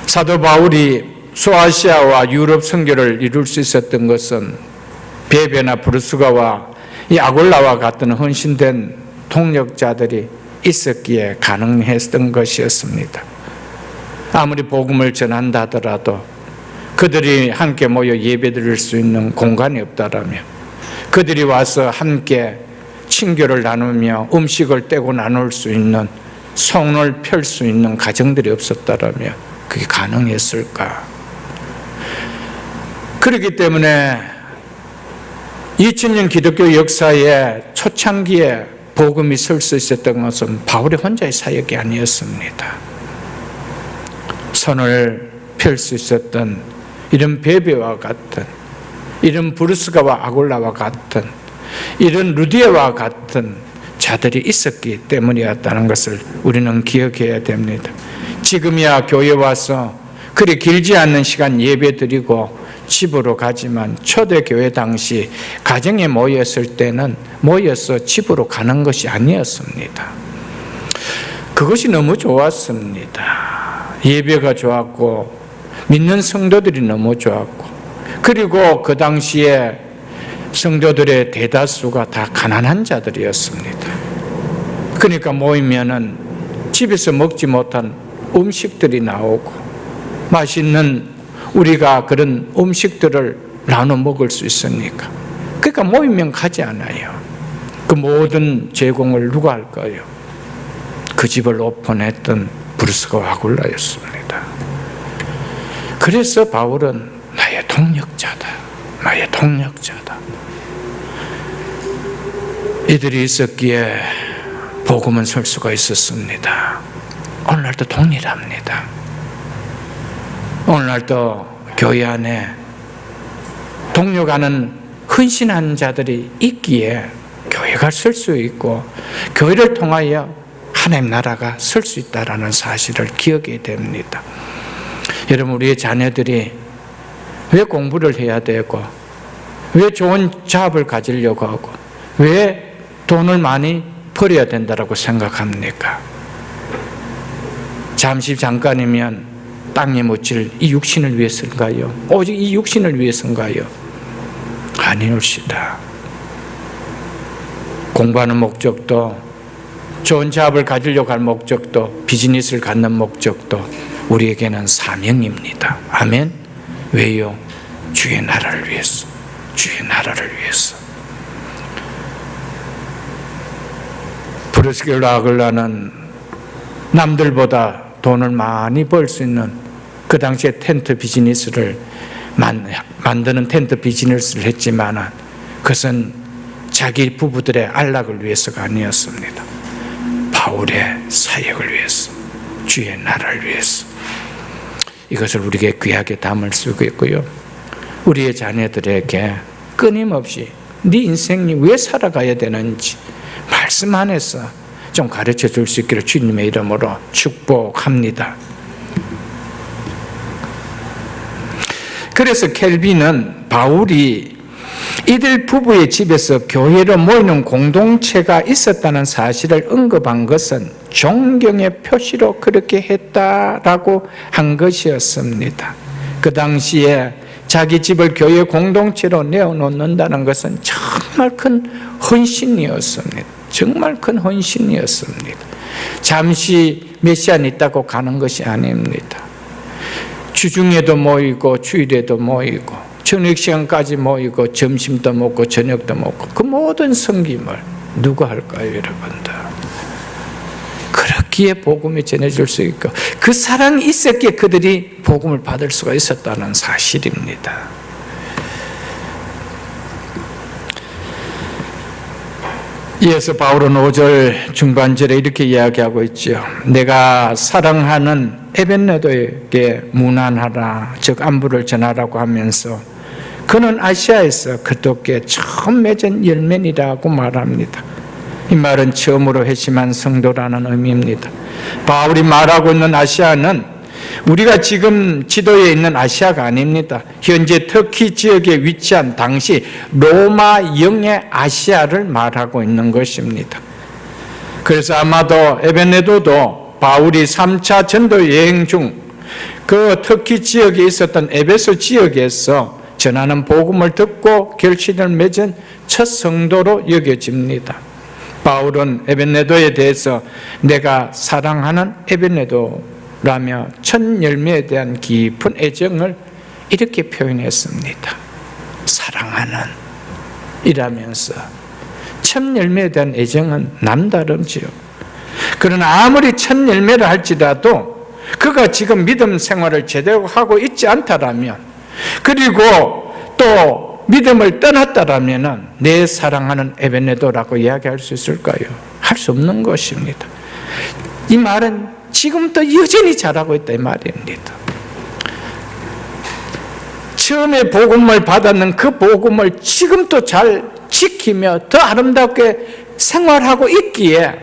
[SPEAKER 1] 사도 바울이 소아시아와 유럽 선교를 이룰 수 있었던 것은 베베나 브루스가와 이 아굴라와 같은 헌신된 동력자들이 있었기에 가능했던 것이었습니다. 아무리 복음을 전한다 하더라도 그들이 함께 모여 예배드릴 수 있는 공간이 없다라면, 그들이 와서 함께 친교를 나누며 음식을 떼고 나눌 수 있는, 성을 펼 수 있는 가정들이 없었다라면 그게 가능했을까? 그렇기 때문에 2000년 기독교 역사의 초창기에 복음이 설 수 있었던 것은 바울의 혼자의 사역이 아니었습니다. 선을 펼 수 있었던 이런 베베와 같은, 이런 브루스가와 아굴라와 같은, 이런 루디아와 같은 자들이 있었기 때문이었다는 것을 우리는 기억해야 됩니다. 지금이야 교회 와서 그리 길지 않는 시간 예배 드리고 집으로 가지만 초대교회 당시 가정에 모였을 때는 모여서 집으로 가는 것이 아니었습니다. 그것이 너무 좋았습니다. 예배가 좋았고 믿는 성도들이 너무 좋았고, 그리고 그 당시에 성도들의 대다수가 다 가난한 자들이었습니다. 그러니까 모이면은 집에서 먹지 못한 음식들이 나오고 맛있는 우리가 그런 음식들을 나눠 먹을 수 있으니까, 그러니까 모이면 가지 않아요. 그 모든 제공을 누가 할까요? 그 집을 오픈했던 브루스가 아굴라였습니다. 그래서 바울은 나의 동력자다, 나의 동력자다. 이들이 있었기에 복음은 설 수가 있었습니다. 오늘날도 동일합니다. 오늘날도 교회 안에 동력하는 헌신한 자들이 있기에 교회가 설 수 있고 교회를 통하여 하나님 나라가 설 수 있다는 사실을 기억해야 됩니다. 여러분, 우리의 자녀들이 왜 공부를 해야 되고, 왜 좋은 잡을 가지려고 하고, 왜 돈을 많이 벌어야 된다고 생각합니까? 잠깐이면 땅에 묻힐 이 육신을 위해서인가요? 오직 이 육신을 위해서인가요? 아니올시다. 공부하는 목적도, 좋은 잡을 가지려고 할 목적도, 비즈니스를 갖는 목적도 우리에게는 사명입니다. 아멘. 왜요? 주의 나라를 위해서, 주의 나라를 위해서. 브루스가 아굴라는 남들보다 돈을 많이 벌 수 있는 그 당시에 텐트 비즈니스를 만드는 텐트 비즈니스를 했지만 그것은 자기 부부들의 안락을 위해서가 아니었습니다. 바울의 사역을 위해서, 주의 나라를 위해서. 이것을 우리에게 귀하게 담을 수 있고요. 우리의 자녀들에게 끊임없이 네 인생이 왜 살아가야 되는지 말씀 안에서 좀 가르쳐 줄 수 있기를 주님의 이름으로 축복합니다. 그래서 켈빈은 바울이 이들 부부의 집에서 교회로 모이는 공동체가 있었다는 사실을 언급한 것은 존경의 표시로 그렇게 했다라고 한 것이었습니다. 그 당시에 자기 집을 교회 공동체로 내어놓는다는 것은 정말 큰 헌신이었습니다. 정말 큰 헌신이었습니다. 잠시 몇 시간 있다고 가는 것이 아닙니다. 주중에도 모이고 주일에도 모이고 저녁 시간까지 모이고 점심도 먹고 저녁도 먹고 그 모든 섬김을 누가 할까요, 여러분들? 그렇기에 복음이 전해질 수 있고 그 사랑이 있었기에 그들이 복음을 받을 수가 있었다는 사실입니다. 이어서 바울은 5절 중반절에 이렇게 이야기하고 있죠. 내가 사랑하는 에벤네도에게 문안하라, 즉 안부를 전하라고 하면서 그는 아시아에서 그토께 처음 맺은 열매니라고 말합니다. 이 말은 처음으로 회심한 성도라는 의미입니다. 바울이 말하고 있는 아시아는 우리가 지금 지도에 있는 아시아가 아닙니다. 현재 터키 지역에 위치한 당시 로마 영의 아시아를 말하고 있는 것입니다. 그래서 아마도 에베네도도 바울이 3차 전도 여행 중 그 터키 지역에 있었던 에베소 지역에서 전하는 복음을 듣고 결실을 맺은 첫 성도로 여겨집니다. 바울은 에베네도에 대해서 내가 사랑하는 에베네도라며 첫 열매에 대한 깊은 애정을 이렇게 표현했습니다. 사랑하는 이라면서 첫 열매에 대한 애정은 남다르지요. 그러나 아무리 첫 열매를 할지라도 그가 지금 믿음 생활을 제대로 하고 있지 않다라면, 그리고 또 믿음을 떠났다라면 내 사랑하는 에베네도라고 이야기할 수 있을까요? 할 수 없는 것입니다. 이 말은 지금도 여전히 잘하고 있다 이 말입니다. 처음에 복음을 받았는 그 복음을 지금도 잘 지키며 더 아름답게 생활하고 있기에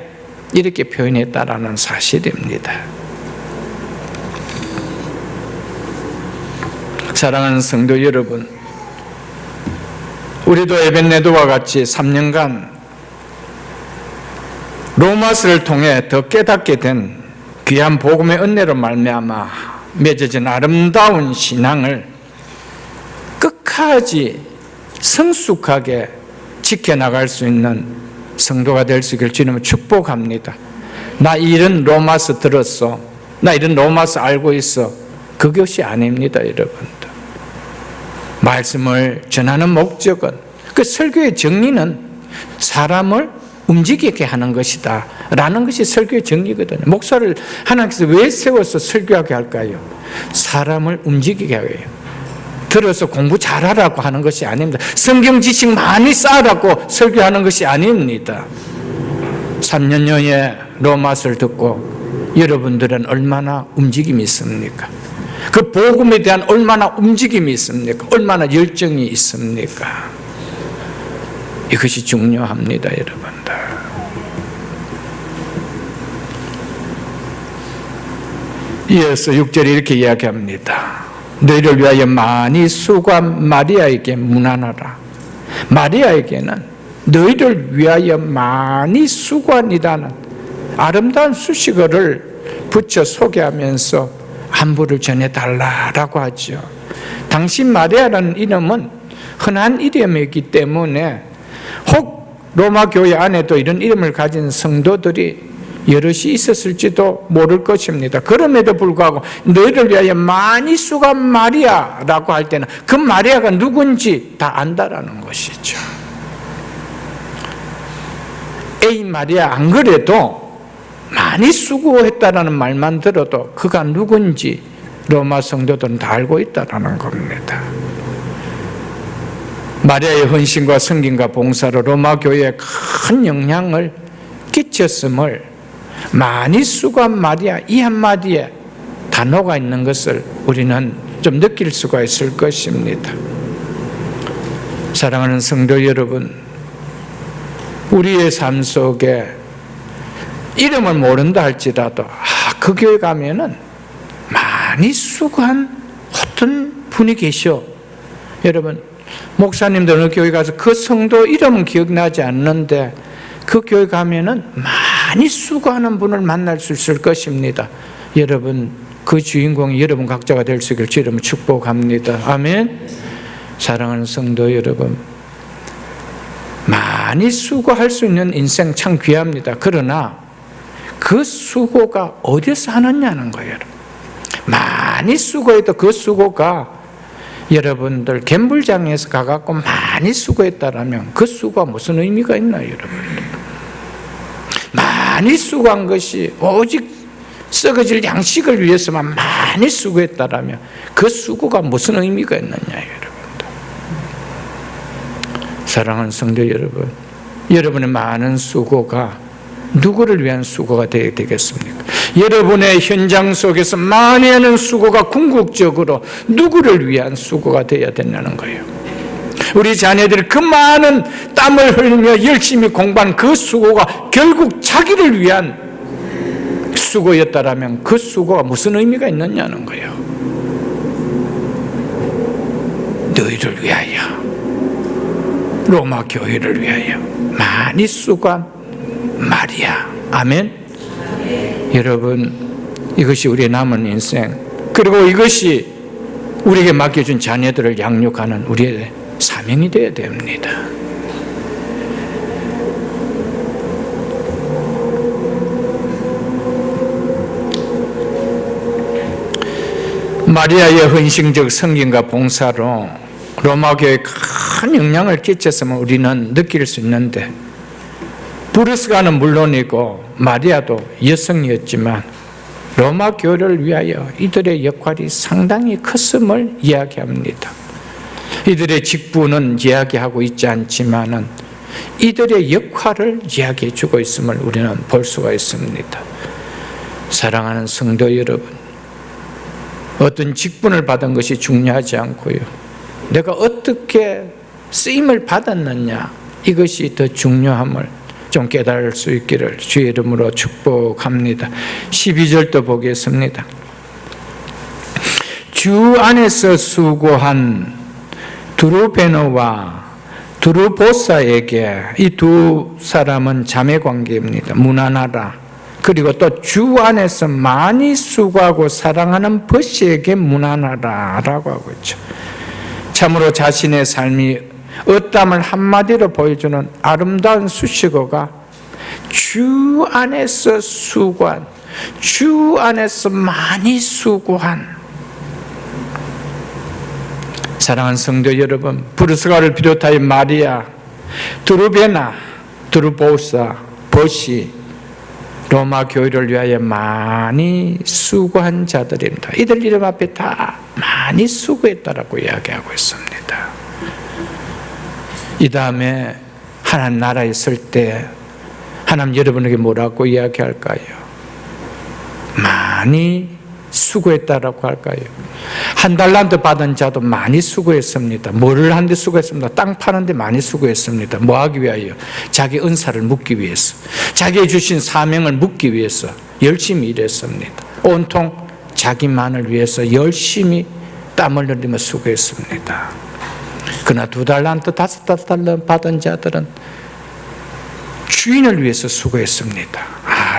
[SPEAKER 1] 이렇게 표현했다라는 사실입니다. 사랑하는 성도 여러분, 우리도 에벤네도와 같이 3년간 로마서를 통해 더 깨닫게 된 귀한 복음의 은혜로 말미암아 맺어진 아름다운 신앙을 끝까지 성숙하게 지켜나갈 수 있는 성도가 될 수 있기를 주님을 축복합니다. 나 이런 로마서 들었어, 나 이런 로마서 알고 있어, 그것이 아닙니다. 여러분들, 말씀을 전하는 목적은, 그 설교의 정리는 사람을 움직이게 하는 것이다 라는 것이 설교의 정리거든요. 목사를 하나님께서 왜 세워서 설교하게 할까요? 사람을 움직이게 하게 해요. 들어서 공부 잘하라고 하는 것이 아닙니다. 성경 지식 많이 쌓으라고 설교하는 것이 아닙니다. 3년여의 로마서를 듣고 여러분들은 얼마나 움직임이 있습니까? 그 복음에 대한 얼마나 움직임이 있습니까? 얼마나 열정이 있습니까? 이것이 중요합니다, 여러분들. 이어서 6절에 이렇게 이야기합니다. 너희를 위하여 많이 수고한 마리아에게 문안하라. 마리아에게는 너희를 위하여 많이 수고한이라는 아름다운 수식어를 붙여 소개하면서 안부를 전해달라라고 하죠. 당시 마리아라는 이름은 흔한 이름이기 때문에 혹 로마 교회 안에도 이런 이름을 가진 성도들이 여럿이 있었을지도 모를 것입니다. 그럼에도 불구하고 너희를 위하여 많이 수고한 마리아라고 할 때는 그 마리아가 누군지 다 안다라는 것이죠. 에이 마리아 안 그래도 많이 수고했다라는 말만 들어도 그가 누군지 로마 성도들은 다 알고 있다라는 겁니다. 마리아의 헌신과 섬김과 봉사로 로마 교회에 큰 영향을 끼쳤음을 많이 수고한 마리아 이 한마디에 단어가 있는 것을 우리는 좀 느낄 수가 있을 것입니다. 사랑하는 성도 여러분, 우리의 삶 속에 이름을 모른다 할지라도 그 교회 가면은 많이 수고한 어떤 분이 계셔. 여러분, 목사님들 어느 교회 가서 그 성도 이름은 기억나지 않는데 그 교회 가면은 많이 수고하는 분을 만날 수 있을 것입니다. 여러분, 그 주인공이 여러분 각자가 될 수 있기를 주님을 축복합니다. 아멘. 사랑하는 성도 여러분, 많이 수고할 수 있는 인생 참 귀합니다. 그러나 그 수고가 어디서 하느냐는 거예요. 많이 수고해도 그 수고가 여러분들 갬블장에서 가갖고 많이 수고했다라면 그 수고가 무슨 의미가 있나요, 여러분들? 많이 수고한 것이 오직 썩어질 양식을 위해서만 많이 수고했다라면 그 수고가 무슨 의미가 있느냐, 여러분들. 사랑하는 성도 여러분, 여러분의 많은 수고가 누구를 위한 수고가 되어야 되겠습니까? 여러분의 현장 속에서 많이 하는 수고가 궁극적으로 누구를 위한 수고가 되어야 된다는 거예요. 우리 자녀들이 그 많은 땀을 흘리며 열심히 공부한 그 수고가 결국 자기를 위한 수고였다라면 그 수고가 무슨 의미가 있느냐는 거예요. 너희를 위하여, 로마 교회를 위하여 많이 수고한 마리아. 아멘. 여러분, 이것이 우리의 남은 인생, 그리고 이것이 우리에게 맡겨준 자녀들을 양육하는 우리의 사명이 되어야 됩니다. 마리아의 헌신적 섬김과 봉사로 로마 교회에 큰 영향을 끼쳤음을 우리는 느낄 수 있는데, 브루스가는 물론이고 마리아도 여성이었지만 로마 교회를 위하여 이들의 역할이 상당히 컸음을 이야기합니다. 이들의 직분은 이야기하고 있지 않지만은 이들의 역할을 이야기해 주고 있음을 우리는 볼 수가 있습니다. 사랑하는 성도 여러분, 어떤 직분을 받은 것이 중요하지 않고요, 내가 어떻게 쓰임을 받았느냐, 이것이 더 중요함을 좀 깨달을 수 있기를 주의 이름으로 축복합니다. 12절도 보겠습니다. 주 안에서 수고한 드루베너와 드루보사에게, 이 두 사람은 자매 관계입니다. 문안하라. 그리고 또 주 안에서 많이 수고하고 사랑하는 버시에게 문안하라 라고 하고 있죠. 참으로 자신의 삶이 어떠함을 한마디로 보여주는 아름다운 수식어가 주 안에서 수고한, 주 안에서 많이 수고한. 사랑하는 성도 여러분, 브루스가를 비롯하여 마리아, 드루베나, 드루보사, 버시, 로마 교회를 위하여 많이 수고한 자들입니다. 이들 이름 앞에 다 많이 수고했다라고 이야기하고 있습니다. 이 다음에 하나님 나라에 있을 때 하나님 여러분에게 뭐라고 이야기할까요? 많이 수고했다라고 할까요? 한 달란트 받은 자도 많이 수고했습니다. 뭐를 하는데 수고했습니다. 땅 파는데 많이 수고했습니다. 뭐 하기 위하여? 자기 은사를 묻기 위해서, 자기의 주신 사명을 묻기 위해서 열심히 일했습니다. 온통 자기만을 위해서 열심히 땀을 흘리며 수고했습니다. 그러나 2달란트, 5달란트 받은 자들은 주인을 위해서 수고했습니다.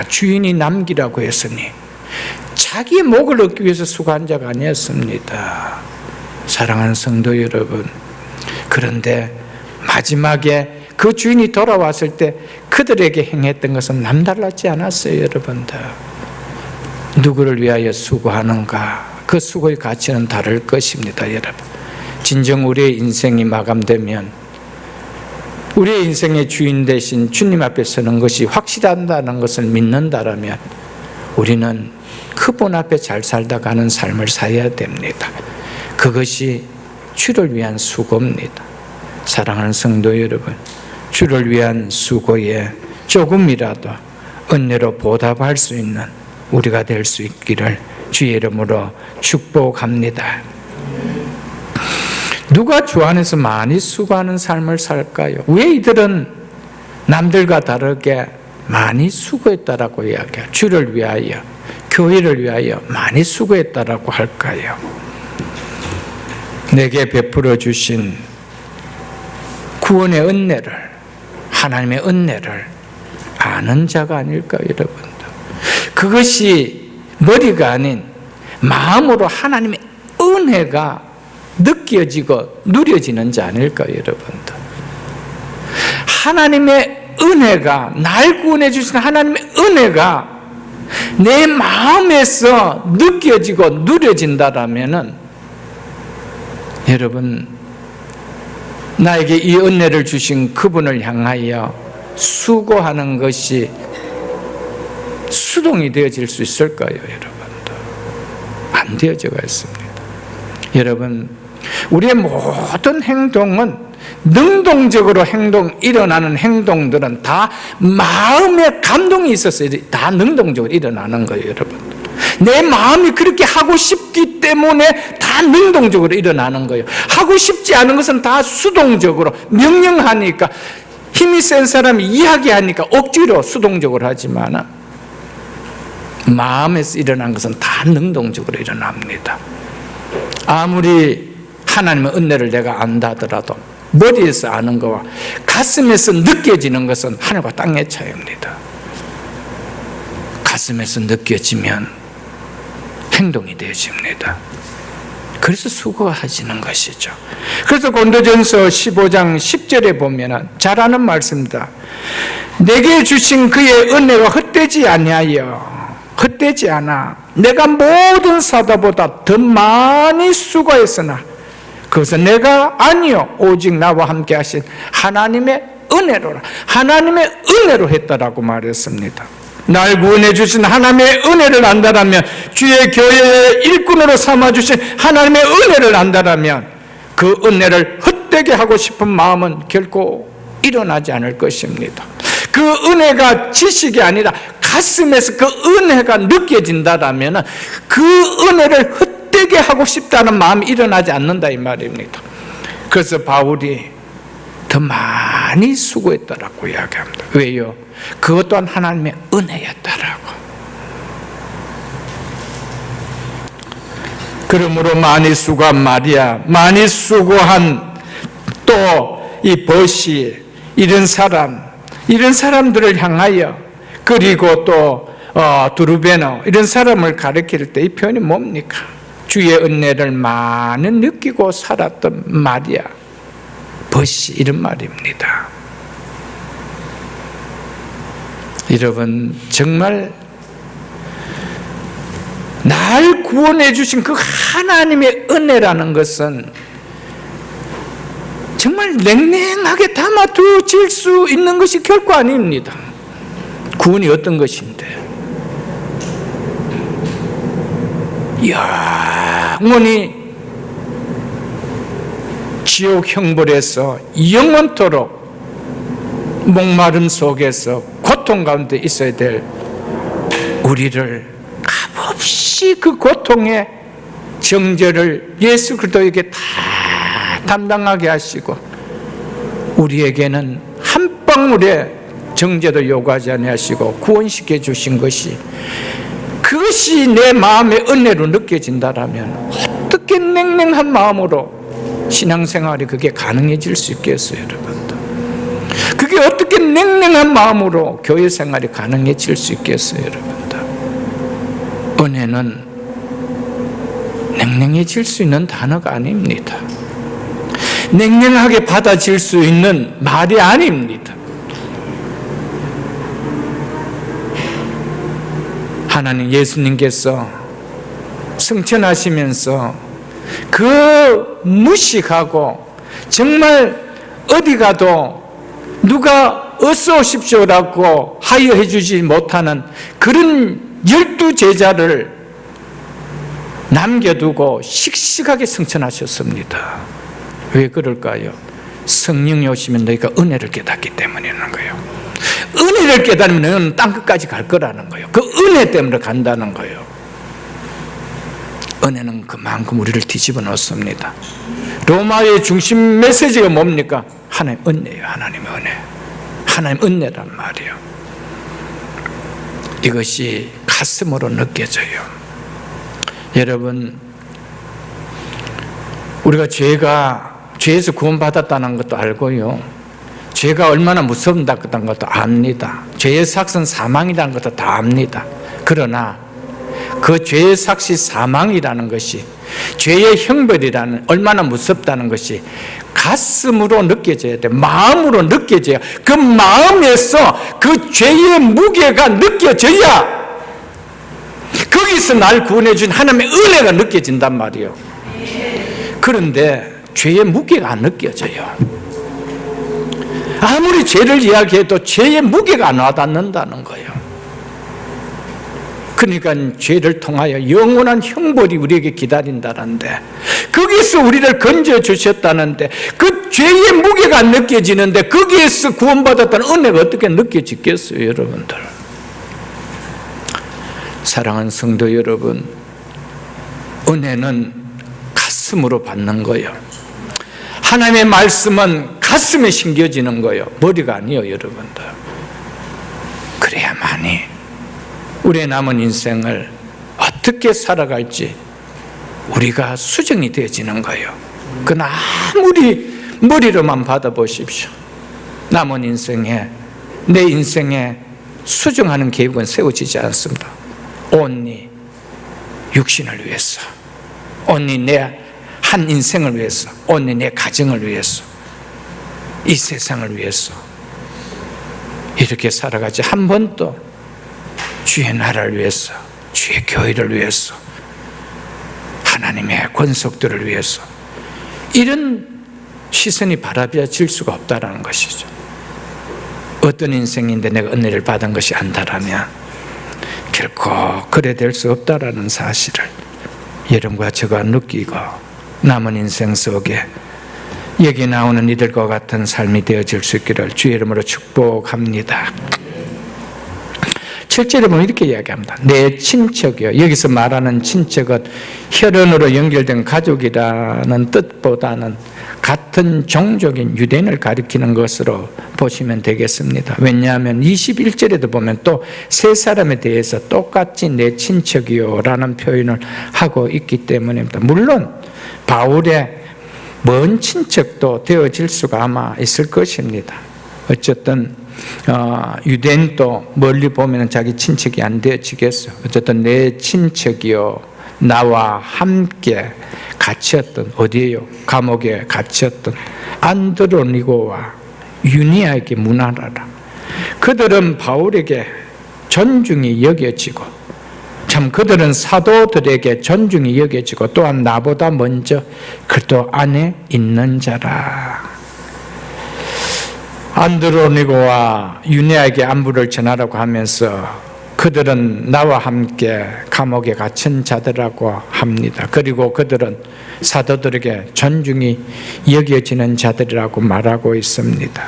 [SPEAKER 1] 주인이 남기라고 했으니 자기의 목을 얻기 위해서 수고한 자가 아니었습니다. 사랑하는 성도 여러분, 그런데 마지막에 그 주인이 돌아왔을 때 그들에게 행했던 것은 남달랐지 않았어요. 여러분들, 누구를 위하여 수고하는가, 그 수고의 가치는 다를 것입니다. 여러분, 진정 우리의 인생이 마감되면 우리의 인생의 주인 대신 주님 앞에 서는 것이 확실하다는 것을 믿는다라면 우리는 그분 앞에 잘 살다 가는 삶을 살아야 됩니다. 그것이 주를 위한 수고입니다. 사랑하는 성도 여러분, 주를 위한 수고에 조금이라도 은혜로 보답할 수 있는 우리가 될 수 있기를 주의 이름으로 축복합니다. 누가 주 안에서 많이 수고하는 삶을 살까요? 왜 이들은 남들과 다르게 많이 수고했다라고 이야기해요? 주를 위하여, 교회를 위하여 많이 수고했다라고 할까요? 내게 베풀어 주신 구원의 은혜를, 하나님의 은혜를 아는 자가 아닐까요, 여러분들? 그것이 머리가 아닌 마음으로 하나님의 은혜가 느껴지고 누려지는 자 아닐까요, 여러분들? 하나님의 은혜가, 날 구원해 주신 하나님의 은혜가 내 마음에서 느껴지고 누려진다라면은, 여러분, 나에게 이 은혜를 주신 그분을 향하여 수고하는 것이 수동이 되어질 수 있을까요, 여러분들? 안 되어져가 있습니다. 여러분, 우리의 모든 행동은 능동적으로 일어나는 행동들은 다 마음에 감동이 있어서 다 능동적으로 일어나는 거예요, 여러분. 내 마음이 그렇게 하고 싶기 때문에 다 능동적으로 일어나는 거예요. 하고 싶지 않은 것은 다 수동적으로 명령하니까, 힘이 센 사람이 이야기하니까 억지로 수동적으로 하지만 마음에서 일어난 것은 다 능동적으로 일어납니다. 아무리 하나님의 은혜를 내가 안다 하더라도 머리에서 아는 것과 가슴에서 느껴지는 것은 하늘과 땅의 차이입니다. 가슴에서 느껴지면 행동이 되어집니다. 그래서 수고하시는 것이죠. 그래서 고린도전서 15장 10절에 보면 잘 아는 말씀입니다. 내게 주신 그의 은혜가 헛되지 않아 내가 모든 사도보다 더 많이 수고했으나 그것은 내가 아니요 오직 나와 함께 하신 하나님의 은혜로라. 하나님의 은혜로 했다라고 말했습니다. 날 구원해 주신 하나님의 은혜를 안다라면, 주의 교회의 일꾼으로 삼아주신 하나님의 은혜를 안다라면 그 은혜를 헛되게 하고 싶은 마음은 결코 일어나지 않을 것입니다. 그 은혜가 지식이 아니라 가슴에서 그 은혜가 느껴진다라면 그 은혜를 헛되게 하고 싶다는 마음이 일어나지 않는다 이 말입니다. 그래서 바울이 더 많이 수고했다라고 이야기합니다. 왜요? 그것 또한 하나님의 은혜였다라고. 그러므로 많이 수고한 마리아, 많이 수고한 또 이 버시, 이런 사람들을 향하여, 그리고 또 두루베노, 이런 사람을 가리킬 때 이 표현이 뭡니까? 주의 은혜를 많이 느끼고 살았던 마리아, 버시, 이런 말입니다. 여러분, 정말 날 구원해 주신 그 하나님의 은혜라는 것은 정말 냉랭하게 담아두질 수 있는 것이 결코 아닙니다. 구원이 어떤 것인데, 영원히 지옥 형벌에서 영원토록 목마름 속에서 고통 가운데 있어야 될 우리를 값없이 그 고통의 정죄를 예수 그리스도에게 다 담당하게 하시고, 우리에게는 한 방울의 정죄도 요구하지 아니하시고 구원시켜 주신 것이, 그것이 내 마음의 은혜로 느껴진다라면 어떻게 냉랭한 마음으로 신앙생활이 그게 가능해질 수 있겠어요, 여러분들? 그게 어떻게 냉랭한 마음으로 교회 생활이 가능해질 수 있겠어요, 여러분들? 은혜는 냉랭해질 수 있는 단어가 아닙니다. 냉랭하게 받아질 수 있는 말이 아닙니다. 하나님, 예수님께서 승천하시면서 그 무식하고 정말 어디 가도 누가 어서 오십시오라고 하여해 주지 못하는 그런 12제자를 남겨두고 씩씩하게 승천하셨습니다. 왜 그럴까요? 성령이 오시면 너희가 은혜를 깨닫기 때문이라는 거예요. 은혜를 깨달으면 너희는 땅끝까지 갈 거라는 거예요. 그 은혜 때문에 간다는 거예요. 은혜는 그만큼 우리를 뒤집어 놓습니다. 로마의 중심 메시지가 뭡니까? 하나님 은혜예요. 하나님의 은혜. 하나님 은혜란 말이에요. 이것이 가슴으로 느껴져요. 여러분, 우리가 죄에서 구원받았다는 것도 알고요, 죄가 얼마나 무섭다는 것도 압니다. 죄의 삭은 사망이라는 것도 다 압니다. 그러나 그 죄의 삭이 사망이라는 것이, 죄의 형벌이라는, 얼마나 무섭다는 것이 가슴으로 느껴져야 돼. 마음으로 느껴져야, 그 마음에서 그 죄의 무게가 느껴져야 거기서 날 구원해 준 하나님의 은혜가 느껴진단 말이에요. 그런데 죄의 무게가 안 느껴져요. 아무리 죄를 이야기해도 죄의 무게가 안 와닿는다는 거예요. 그러니까 죄를 통하여 영원한 형벌이 우리에게 기다린다는데, 거기서 우리를 건져주셨다는데 그 죄의 무게가 안 느껴지는데 거기에서 구원받았다는 은혜가 어떻게 느껴지겠어요, 여러분들? 사랑하는 성도 여러분, 은혜는 가슴으로 받는 거예요. 하나님의 말씀은 가슴에 심겨지는 거예요. 머리가 아니에요, 여러분들. 그래야만이 우리의 남은 인생을 어떻게 살아갈지 우리가 수정이 되어지는 거예요. 그러나 아무리 머리로만 받아보십시오. 남은 인생에, 내 인생에 수정하는 계획은 세워지지 않습니다. 온리 육신을 위해서, 온리 내 한 인생을 위해서, 온리 내 가정을 위해서, 이 세상을 위해서 이렇게 살아가지, 한 번도 주의 나라를 위해서, 주의 교회를 위해서, 하나님의 권속들을 위해서 이런 시선이 바라봐질 수가 없다라는 것이죠. 어떤 인생인데 내가 은혜를 받은 것이 안다라면 결코 그래 될 수 없다라는 사실을 여러분과 저가 느끼고, 남은 인생 속에 여기 나오는 이들과 같은 삶이 되어질 수 있기를 주의 이름으로 축복합니다. 17절에 보면 이렇게 이야기합니다. 내 친척이요. 여기서 말하는 친척은 혈연으로 연결된 가족이라는 뜻보다는 같은 종족인 유대인을 가리키는 것으로 보시면 되겠습니다. 왜냐하면 21절에도 보면 또 세 사람에 대해서 똑같이 내 친척이요 라는 표현을 하고 있기 때문입니다. 물론 바울의 먼 친척도 되어질 수가 아마 있을 것입니다. 어쨌든 유대인도 멀리 보면 자기 친척이 안 되어지겠어. 어쨌든 내 친척이요 나와 함께 갇혔던 어디에요? 감옥에 갇혔던 안드로니고와 유니아에게 문안하라. 그들은 바울에게 존중이 여겨지고 참 그들은 사도들에게 존중이 여겨지고 또한 나보다 먼저 그리스도 안에 있는 자라. 안드로니고와 유니아에게 안부를 전하라고 하면서 그들은 나와 함께 감옥에 갇힌 자들이라고 합니다. 그리고 그들은 사도들에게 존중이 여겨지는 자들이라고 말하고 있습니다.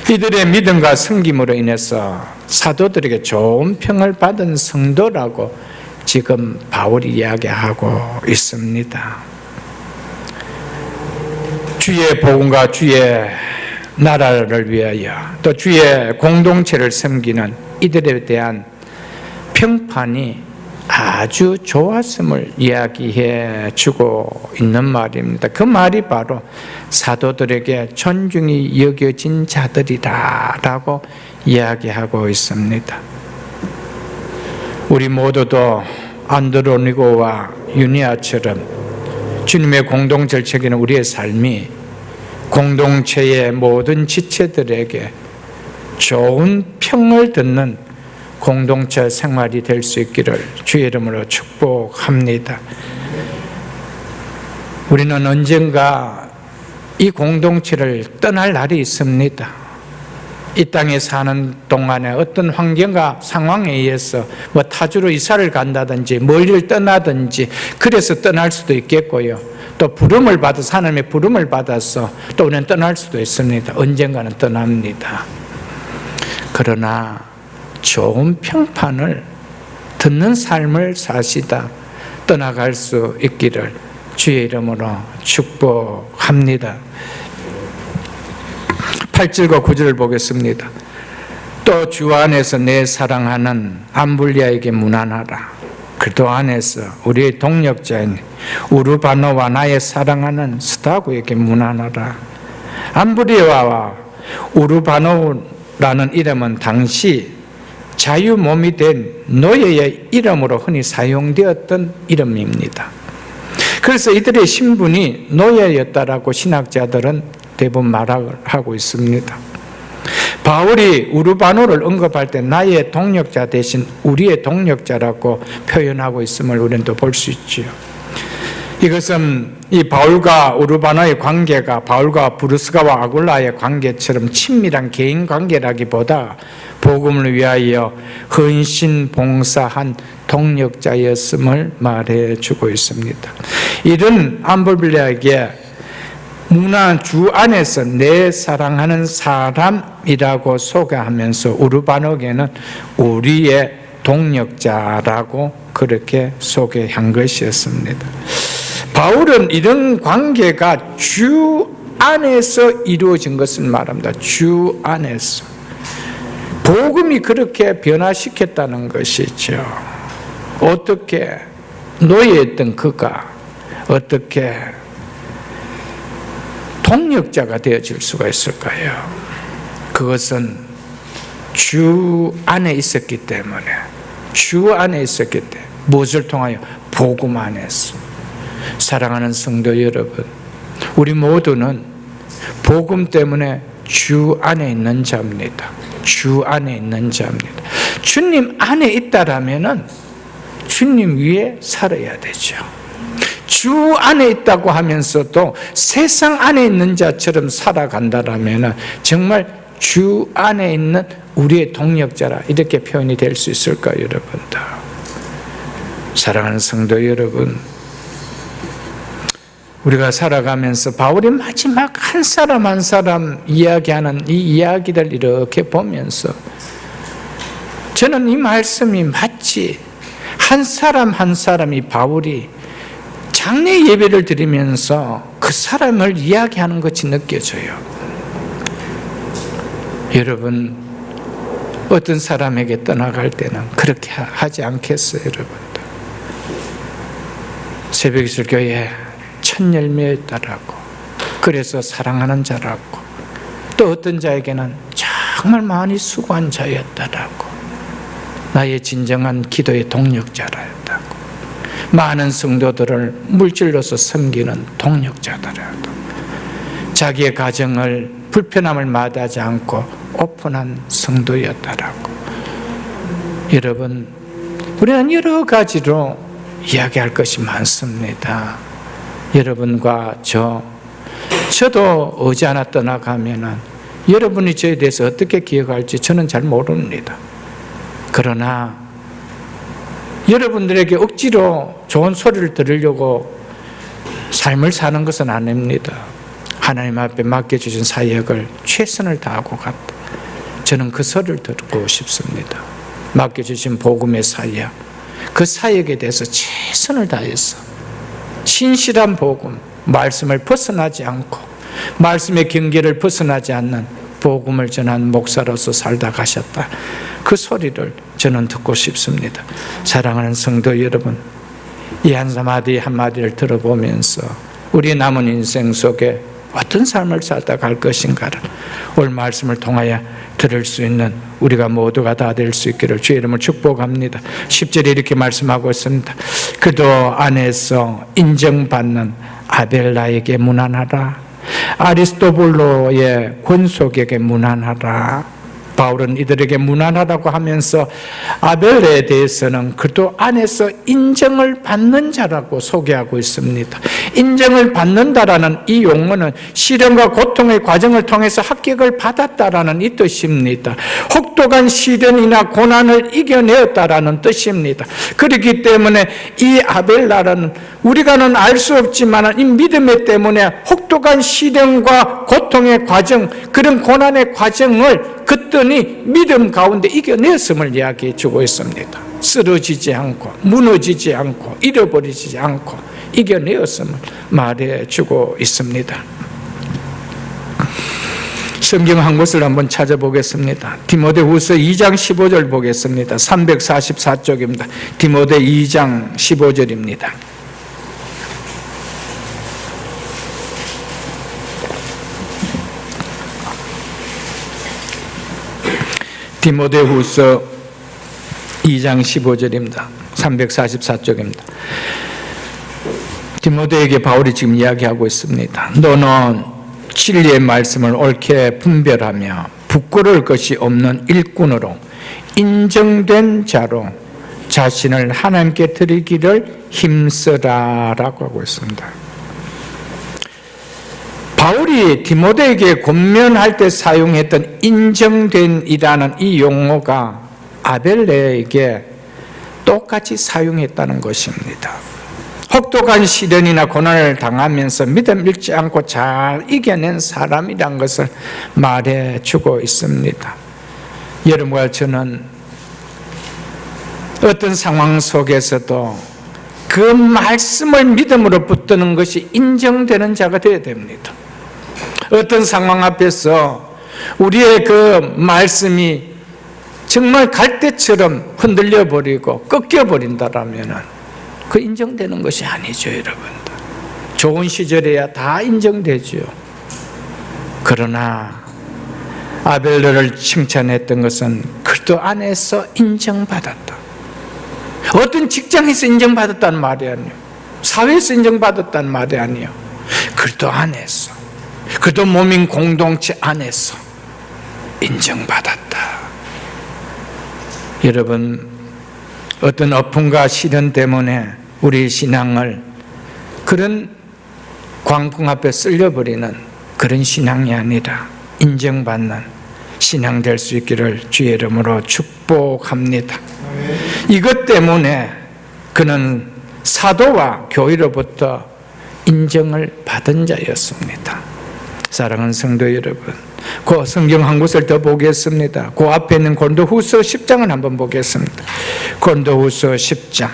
[SPEAKER 1] 이들의 믿음과 섬김으로 인해서 사도들에게 좋은 평을 받은 성도라고 지금 바울이 이야기하고 있습니다. 주의 복음과 주의 나라를 위하여 또 주의 공동체를 섬기는 이들에 대한 평판이 아주 좋았음을 이야기해 주고 있는 말입니다. 그 말이 바로 사도들에게 존중이 여겨진 자들이라고 이야기하고 있습니다. 우리 모두도 안드로니고와 유니아처럼 주님의 공동체를 챙기는 우리의 삶이 공동체의 모든 지체들에게 좋은 평을 듣는 공동체 생활이 될 수 있기를 주의 이름으로 축복합니다. 우리는 언젠가 이 공동체를 떠날 날이 있습니다. 이 땅에 사는 동안에 어떤 환경과 상황에 의해서 타주로 이사를 간다든지 멀리를 떠나든지 그래서 떠날 수도 있겠고요. 또 부름을 받아서 하나님의 부름을 받아서 또 우리는 떠날 수도 있습니다. 언젠가는 떠납니다. 그러나 좋은 평판을 듣는 삶을 사시다 떠나갈 수 있기를 주의 이름으로 축복합니다. 8절과 9절을 보겠습니다. 또 주 안에서 내 사랑하는 암블리아에게 문안하라. 그도 안에서 우리의 동력자인 우르바노와 나의 사랑하는 스타고에게 문안하라. 암블리아와 우르바노라는 이름은 당시 자유 몸이 된 노예의 이름으로 흔히 사용되었던 이름입니다. 그래서 이들의 신분이 노예였다라고 신학자들은 대부분 말하고 있습니다. 바울이 우르바노를 언급할 때 나의 동력자 대신 우리의 동력자라고 표현하고 있음을 우리는 또 볼 수 있지요. 이것은 이 바울과 우르바노의 관계가 바울과 브루스가와 아굴라의 관계처럼 친밀한 개인 관계라기보다 복음을 위하여 헌신 봉사한 동력자였음을 말해주고 있습니다. 이런 암블리아에게 문안 주 안에서 내 사랑하는 사람이라고 소개하면서 우르바노에게는 우리의 동력자라고 그렇게 소개한 것이었습니다. 바울은 이런 관계가 주 안에서 이루어진 것을 말합니다. 주 안에서. 복음이 그렇게 변화시켰다는 것이죠. 어떻게 노예였던 그가 어떻게 동력자가 되어질 수가 있을까요? 그것은 주 안에 있었기 때문에 주 안에 있었기 때문에 무엇을 통하여? 복음 안에서. 사랑하는 성도 여러분, 우리 모두는 복음 때문에 주 안에 있는 자입니다. 주 안에 있는 자입니다. 주님 안에 있다라면은 주님 위에 살아야 되죠. 주 안에 있다고 하면서도 세상 안에 있는 자처럼 살아간다라면은 정말 주 안에 있는 우리의 동력자라 이렇게 표현이 될 수 있을까요, 여러분들? 사랑하는 성도 여러분, 우리가 살아가면서 바울이 마지막 한 사람 한 사람 이야기하는 이 이야기들 이렇게 보면서 저는 이 말씀이 마치 한 사람 한 사람이 바울이 장례 예배를 드리면서 그 사람을 이야기하는 것이 느껴져요. 여러분, 어떤 사람에게 떠나갈 때는 그렇게 하지 않겠어요, 여러분? 새벽이슬 교회 첫 열매였다라고, 그래서 사랑하는 자라고, 또 어떤 자에게는 정말 많이 수고한 자였다라고, 나의 진정한 기도의 동력자라였다고, 많은 성도들을 물질로서 섬기는 동력자더라도 자기의 가정을 불편함을 마다하지 않고 오픈한 성도였다라고. 여러분, 우리는 여러 가지로 이야기할 것이 많습니다. 여러분과 저도 어제 하나 떠나가면은 여러분이 저에 대해서 어떻게 기억할지 저는 잘 모릅니다. 그러나 여러분들에게 억지로 좋은 소리를 들으려고 삶을 사는 것은 아닙니다. 하나님 앞에 맡겨주신 사역을 최선을 다하고 갔다. 저는 그 소리를 듣고 싶습니다. 맡겨주신 복음의 사역, 그 사역에 대해서 최선을 다해서 신실한 복음, 말씀을 벗어나지 않고 말씀의 경계를 벗어나지 않는 복음을 전한 목사로서 살다 가셨다. 그 소리를 저는 듣고 싶습니다. 사랑하는 성도 여러분, 이 한마디 한마디를 들어보면서 우리 남은 인생 속에 어떤 삶을 살다 갈 것인가를 오늘 말씀을 통하여 들을 수 있는 우리가 모두가 다 될 수 있기를 주의 이름으로 축복합니다. 10절에 이렇게 말씀하고 있습니다. 그도 안에서 인정받는 아벨라에게 문안하라. 아리스토블로의 권속에게 문안하라. 바울은 이들에게 문안하라고 하면서 아벨에 대해서는 그도 안에서 인정을 받는 자라고 소개하고 있습니다. 인정을 받는다라는 이 용어는 시련과 고통의 과정을 통해서 합격을 받았다라는 이 뜻입니다. 혹독한 시련이나 고난을 이겨내었다라는 뜻입니다. 그렇기 때문에 이 아벨라는 우리가는 알 수 없지만 이 믿음의 때문에 혹독한 시련과 고통의 과정, 그런 고난의 과정을 그랬더니 믿음 가운데 이겨냈음을 이야기해 주고 있습니다. 쓰러지지 않고 무너지지 않고 잃어버리지 않고 이겨내었음을 말해 주고 있습니다. 성경 한 곳을 한번 찾아보겠습니다. 디모데후서 2장 15절 보겠습니다. 344쪽입니다. 디모데 2장 15절입니다. 디모데후서 2장 15절입니다. 344쪽입니다. 디모데에게 바울이 지금 이야기하고 있습니다. 너는 진리의 말씀을 옳게 분별하며 부끄러울 것이 없는 일꾼으로 인정된 자로 자신을 하나님께 드리기를 힘쓰라라고 하고 있습니다. 바울이 디모데에게 권면할 때 사용했던 인정된이라는 이 용어가 아벨레에게 똑같이 사용했다는 것입니다. 혹독한 시련이나 고난을 당하면서 믿음 잃지 않고 잘 이겨낸 사람이란 것을 말해주고 있습니다. 여러분과 저는 어떤 상황 속에서도 그 말씀을 믿음으로 붙드는 것이 인정되는 자가 되어야 됩니다. 어떤 상황 앞에서 우리의 그 말씀이 정말 갈대처럼 흔들려 버리고 꺾여 버린다라면 그 인정되는 것이 아니죠, 여러분들. 좋은 시절에야 다 인정되죠. 그러나 아벨레를 칭찬했던 것은 그도 안에서 인정받았다. 어떤 직장에서 인정받았다는 말이 아니에요. 사회에서 인정받았다는 말이 아니에요. 그도 안에서, 그도 몸인 공동체 안에서 인정받았다. 여러분, 어떤 아픔과 시련 때문에 우리 신앙을 그런 광풍 앞에 쓸려버리는 그런 신앙이 아니라 인정받는 신앙 될 수 있기를 주의 이름으로 축복합니다. 이것 때문에 그는 사도와 교회로부터 인정을 받은 자였습니다. 사랑하는 성도 여러분, 그 성경 한 곳을 더 보겠습니다. 그 앞에 있는 고린도후서 10장을 한번 보겠습니다. 고린도후서 10장.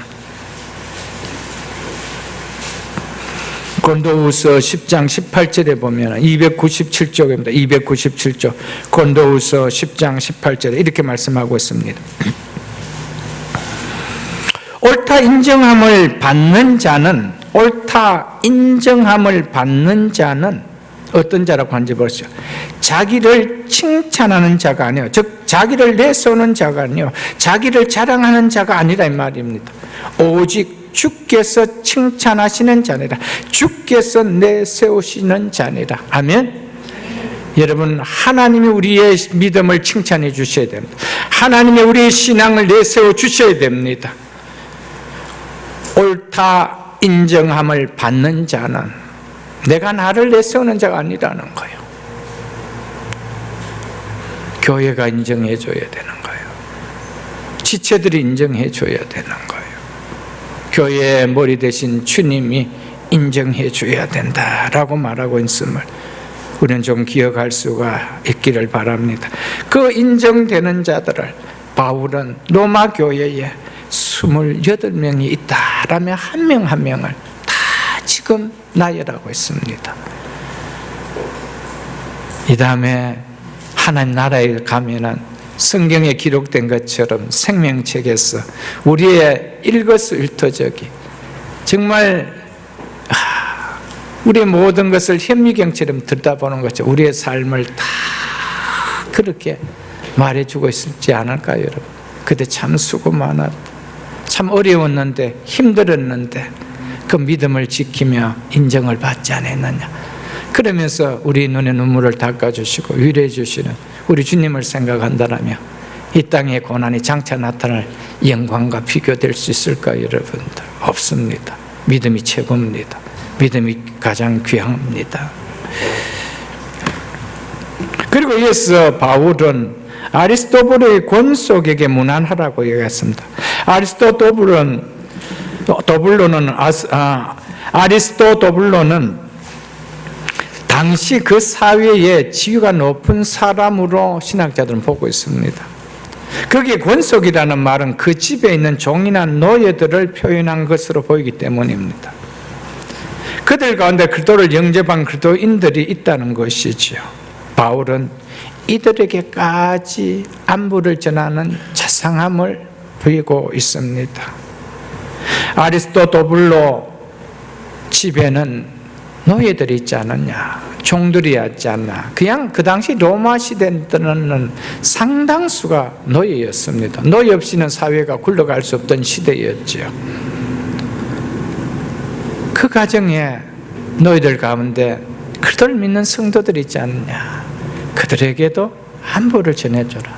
[SPEAKER 1] 고린도후서 10장 18절에 보면 297쪽입니다. 297쪽. 고린도후서 10장 18절에 이렇게 말씀하고 있습니다. 옳다 인정함을 받는 자는 어떤 자라고 하는지 보시죠. 자기를 칭찬하는 자가 아니요, 즉 자기를 내세우는 자가 아니요, 자기를 자랑하는 자가 아니라 이 말입니다. 오직 주께서 칭찬하시는 자니라, 주께서 내세우시는 자니라. 아멘. 여러분, 하나님이 우리의 믿음을 칭찬해 주셔야 됩니다. 하나님이 우리의 신앙을 내세워 주셔야 됩니다. 옳다 인정함을 받는 자는 내가 나를 내세우는 자가 아니라는 거예요. 교회가 인정해 줘야 되는 거예요. 지체들이 인정해 줘야 되는 거예요. 교회의 머리 대신 주님이 인정해 줘야 된다라고 말하고 있음을 우리는 좀 기억할 수가 있기를 바랍니다. 그 인정되는 자들을 바울은 로마 교회에 28명이 있다라며 한 명 한 명을 다 지금 나열하고 있습니다. 이 다음에 하나님 나라에 가면은 성경에 기록된 것처럼 생명책에서 우리의 일거수일투족이 정말 우리의 모든 것을 현미경처럼 들여다보는 거죠. 우리의 삶을 다 그렇게 말해주고 있을지 않을까요, 여러분? 그때 참 수고 많았다. 참 어려웠는데, 힘들었는데 그 믿음을 지키며 인정을 받지 않았느냐. 그러면서 우리 눈에 눈물을 닦아주시고 위로해 주시는 우리 주님을 생각한다라면 이 땅의 고난이 장차 나타날 영광과 비교될 수 있을까요, 여러분들? 없습니다. 믿음이 최고입니다. 믿음이 가장 귀합니다. 그리고 이어서 바울은 아리스토블의 권속에게 문안하라고 얘기했습니다. 아리스토블로는 당시 그 사회의 지위가 높은 사람으로 신학자들은 보고 있습니다. 거기에 권속이라는 말은 그 집에 있는 종이나 노예들을 표현한 것으로 보이기 때문입니다. 그들 가운데 그리스도를 영접한 그리스도인들이 있다는 것이지요. 바울은 이들에게까지 안부를 전하는 자상함을 보이고 있습니다. 아리스토블로 집에는 노예들이 있지 않았냐, 종들이 있지 않나. 그냥 그 당시 로마 시대에는 상당수가 노예였습니다. 노예 없이는 사회가 굴러갈 수 없던 시대였죠. 그 가정에 노예들 가운데 그들 믿는 성도들이 있지 않느냐. 그들에게도 안부를 전해줘라.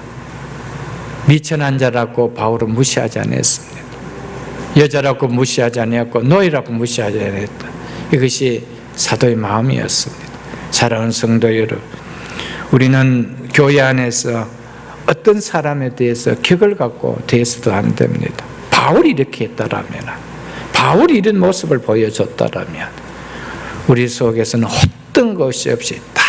[SPEAKER 1] 미천한 자라고 바울은 무시하지 않았습니다. 여자라고 무시하지 않았고 노예라고 무시하지 않았다. 이것이 사도의 마음이었습니다. 사랑하는 성도 여러분, 우리는 교회 안에서 어떤 사람에 대해서 격을 갖고 대해서도 안 됩니다. 바울이 이렇게 했다라면, 바울이 이런 모습을 보여줬다라면 우리 속에서는 어떤 것이 없이 다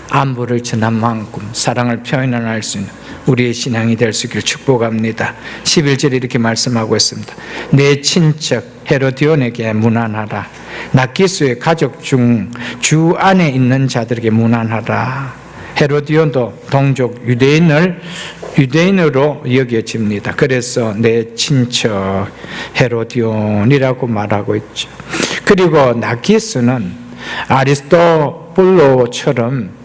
[SPEAKER 1] 안부를 전한 만큼 사랑을 표현할 수 있는 우리의 신앙이 될 수 있기를 축복합니다. 11절에 이렇게 말씀하고 있습니다. 내 친척 헤로디온에게 문안하라. 나키수의 가족 중 주 안에 있는 자들에게 문안하라. 헤로디온도 동족 유대인으로 여겨집니다. 그래서 내 친척 헤로디온이라고 말하고 있죠. 그리고 나키수는 아리스토블로처럼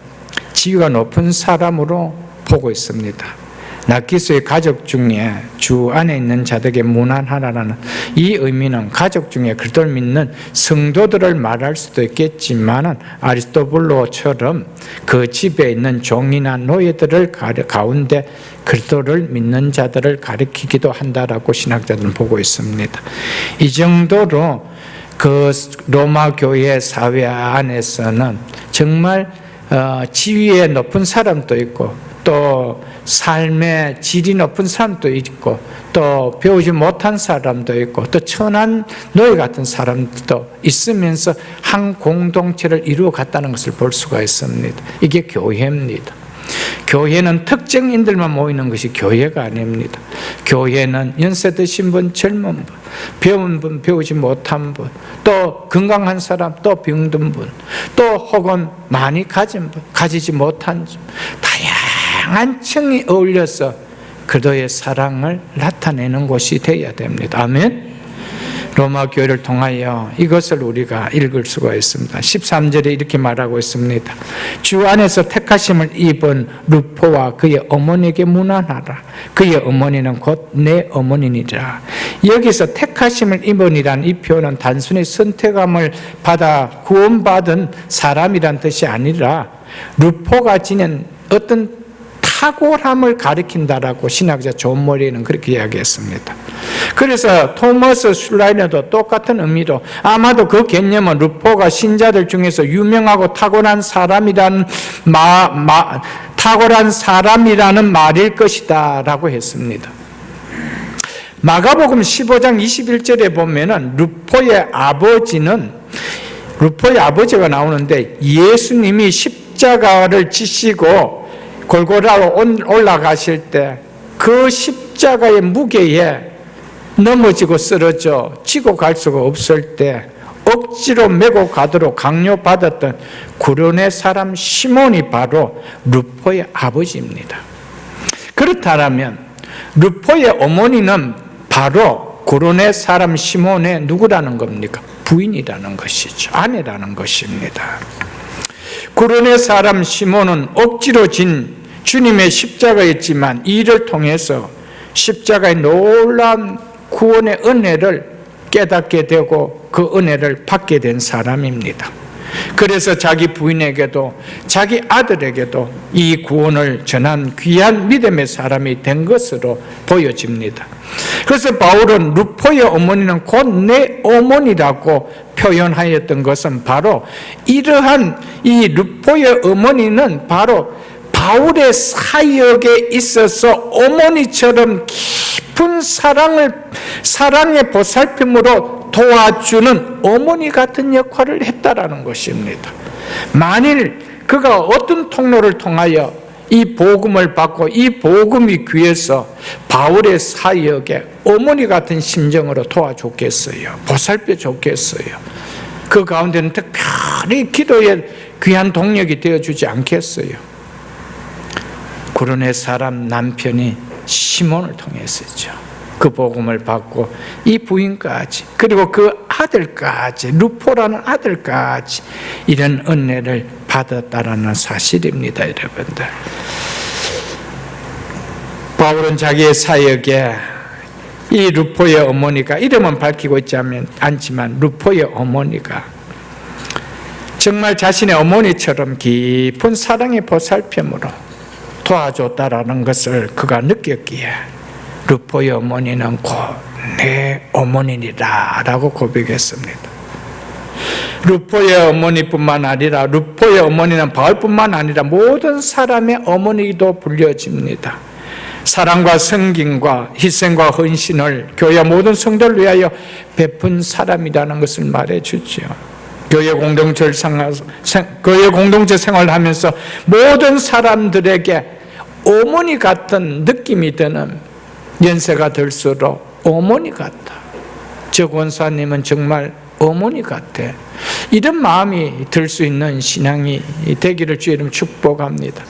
[SPEAKER 1] 지위가 높은 사람으로 보고 있습니다. 나키수의 가족 중에 주 안에 있는 자들에게 문안하라는 이 의미는 가족 중에 그리스도를 믿는 성도들을 말할 수도 있겠지만 아리스토블로처럼 그 집에 있는 종이나 노예들을 가운데 그리스도를 믿는 자들을 가리키기도 한다라고 신학자들은 보고 있습니다. 이 정도로 그 로마 교회 사회 안에서는 정말 지위에 높은 사람도 있고 또 또 삶의 질이 높은 사람도 있고 또 배우지 못한 사람도 있고 또 천한 노예 같은 사람도 있으면서 한 공동체를 이루어 갔다는 것을 볼 수가 있습니다. 이게 교회입니다. 교회는 특정인들만 모이는 것이 교회가 아닙니다. 교회는 연세 드신 분, 젊은 분, 배운 분, 배우지 못한 분, 또 건강한 사람, 또 병든 분, 또 혹은 많이 가진 분, 가지지 못한 분, 다양한 층이 어울려서 그도의 사랑을 나타내는 곳이 되어야 됩니다. 아멘. 로마 교회를 통하여 이것을 우리가 읽을 수가 있습니다. 13절에 이렇게 말하고 있습니다. 주 안에서 택하심을 입은 루포와 그의 어머니에게 문안하라. 그의 어머니는 곧 내 어머니니라. 여기서 택하심을 입은이란 이 표현은 단순히 선택함을 받아 구원받은 사람이란 뜻이 아니라 루포가 지닌 어떤 탁월함을 가리킨다라고 신학자 존 머리는 그렇게 이야기했습니다. 그래서 토머스 슐라이너도 똑같은 의미로 아마도 그 개념은 루포가 신자들 중에서 유명하고 탁월한 사람이라는 말일 것이다 라고 했습니다. 마가복음 15장 21절에 보면은 루포의 아버지가 나오는데 예수님이 십자가를 지시고 골고라로 올라가실 때 그 십자가의 무게에 넘어지고 쓰러져 지고 갈 수가 없을 때 억지로 메고 가도록 강요받았던 구레네 사람 시몬이 바로 루포의 아버지입니다. 그렇다면 루포의 어머니는 바로 구레네 사람 시몬의 누구라는 겁니까? 부인이라는 것이죠. 아내라는 것입니다. 구레네 사람 시몬은 억지로 진 주님의 십자가였지만 이를 통해서 십자가의 놀라운 구원의 은혜를 깨닫게 되고 그 은혜를 받게 된 사람입니다. 그래서 자기 부인에게도 자기 아들에게도 이 구원을 전한 귀한 믿음의 사람이 된 것으로 보여집니다. 그래서 바울은 루포의 어머니는 곧 내 어머니라고 표현하였던 것은 바로 이러한 이 루포의 어머니는 바로 바울의 사역에 있어서 어머니처럼 깊은 사랑의 보살핌으로 도와주는 어머니 같은 역할을 했다라는 것입니다. 만일 그가 어떤 통로를 통하여 이 복음을 받고 이 복음이 귀해서 바울의 사역에 어머니 같은 심정으로 도와줬겠어요? 보살펴 줬겠어요? 그 가운데는 특별히 기도의 귀한 동력이 되어주지 않겠어요? 구레네 사람 남편이 시몬을 통해서죠. 그 복음을 받고 이 부인까지 그리고 그 아들까지 루포라는 아들까지 이런 은혜를 받았다라는 사실입니다. 여러분들, 바울은 자기의 사역에 이 루포의 어머니가 이름은 밝히고 있지 않지만 루포의 어머니가 정말 자신의 어머니처럼 깊은 사랑의 보살핌으로 도와줬다라는 것을 그가 느꼈기에 루포의 어머니는 곧 내 어머니니라 라고 고백했습니다. 루포의 어머니뿐만 아니라 루포의 어머니는 바울뿐만 아니라 모든 사람의 어머니도 불려집니다. 사랑과 섬김과 희생과 헌신을 교회 모든 성도를 위하여 베푼 사람이라는 것을 말해주죠. 교회 공동체 생활하면서 모든 사람들에게 어머니 같은 느낌이 드는 연세가 들수록 어머니 같다. 저 권사님은 정말 어머니 같아. 이런 마음이 들 수 있는 신앙이 되기를 주의 이름 축복합니다.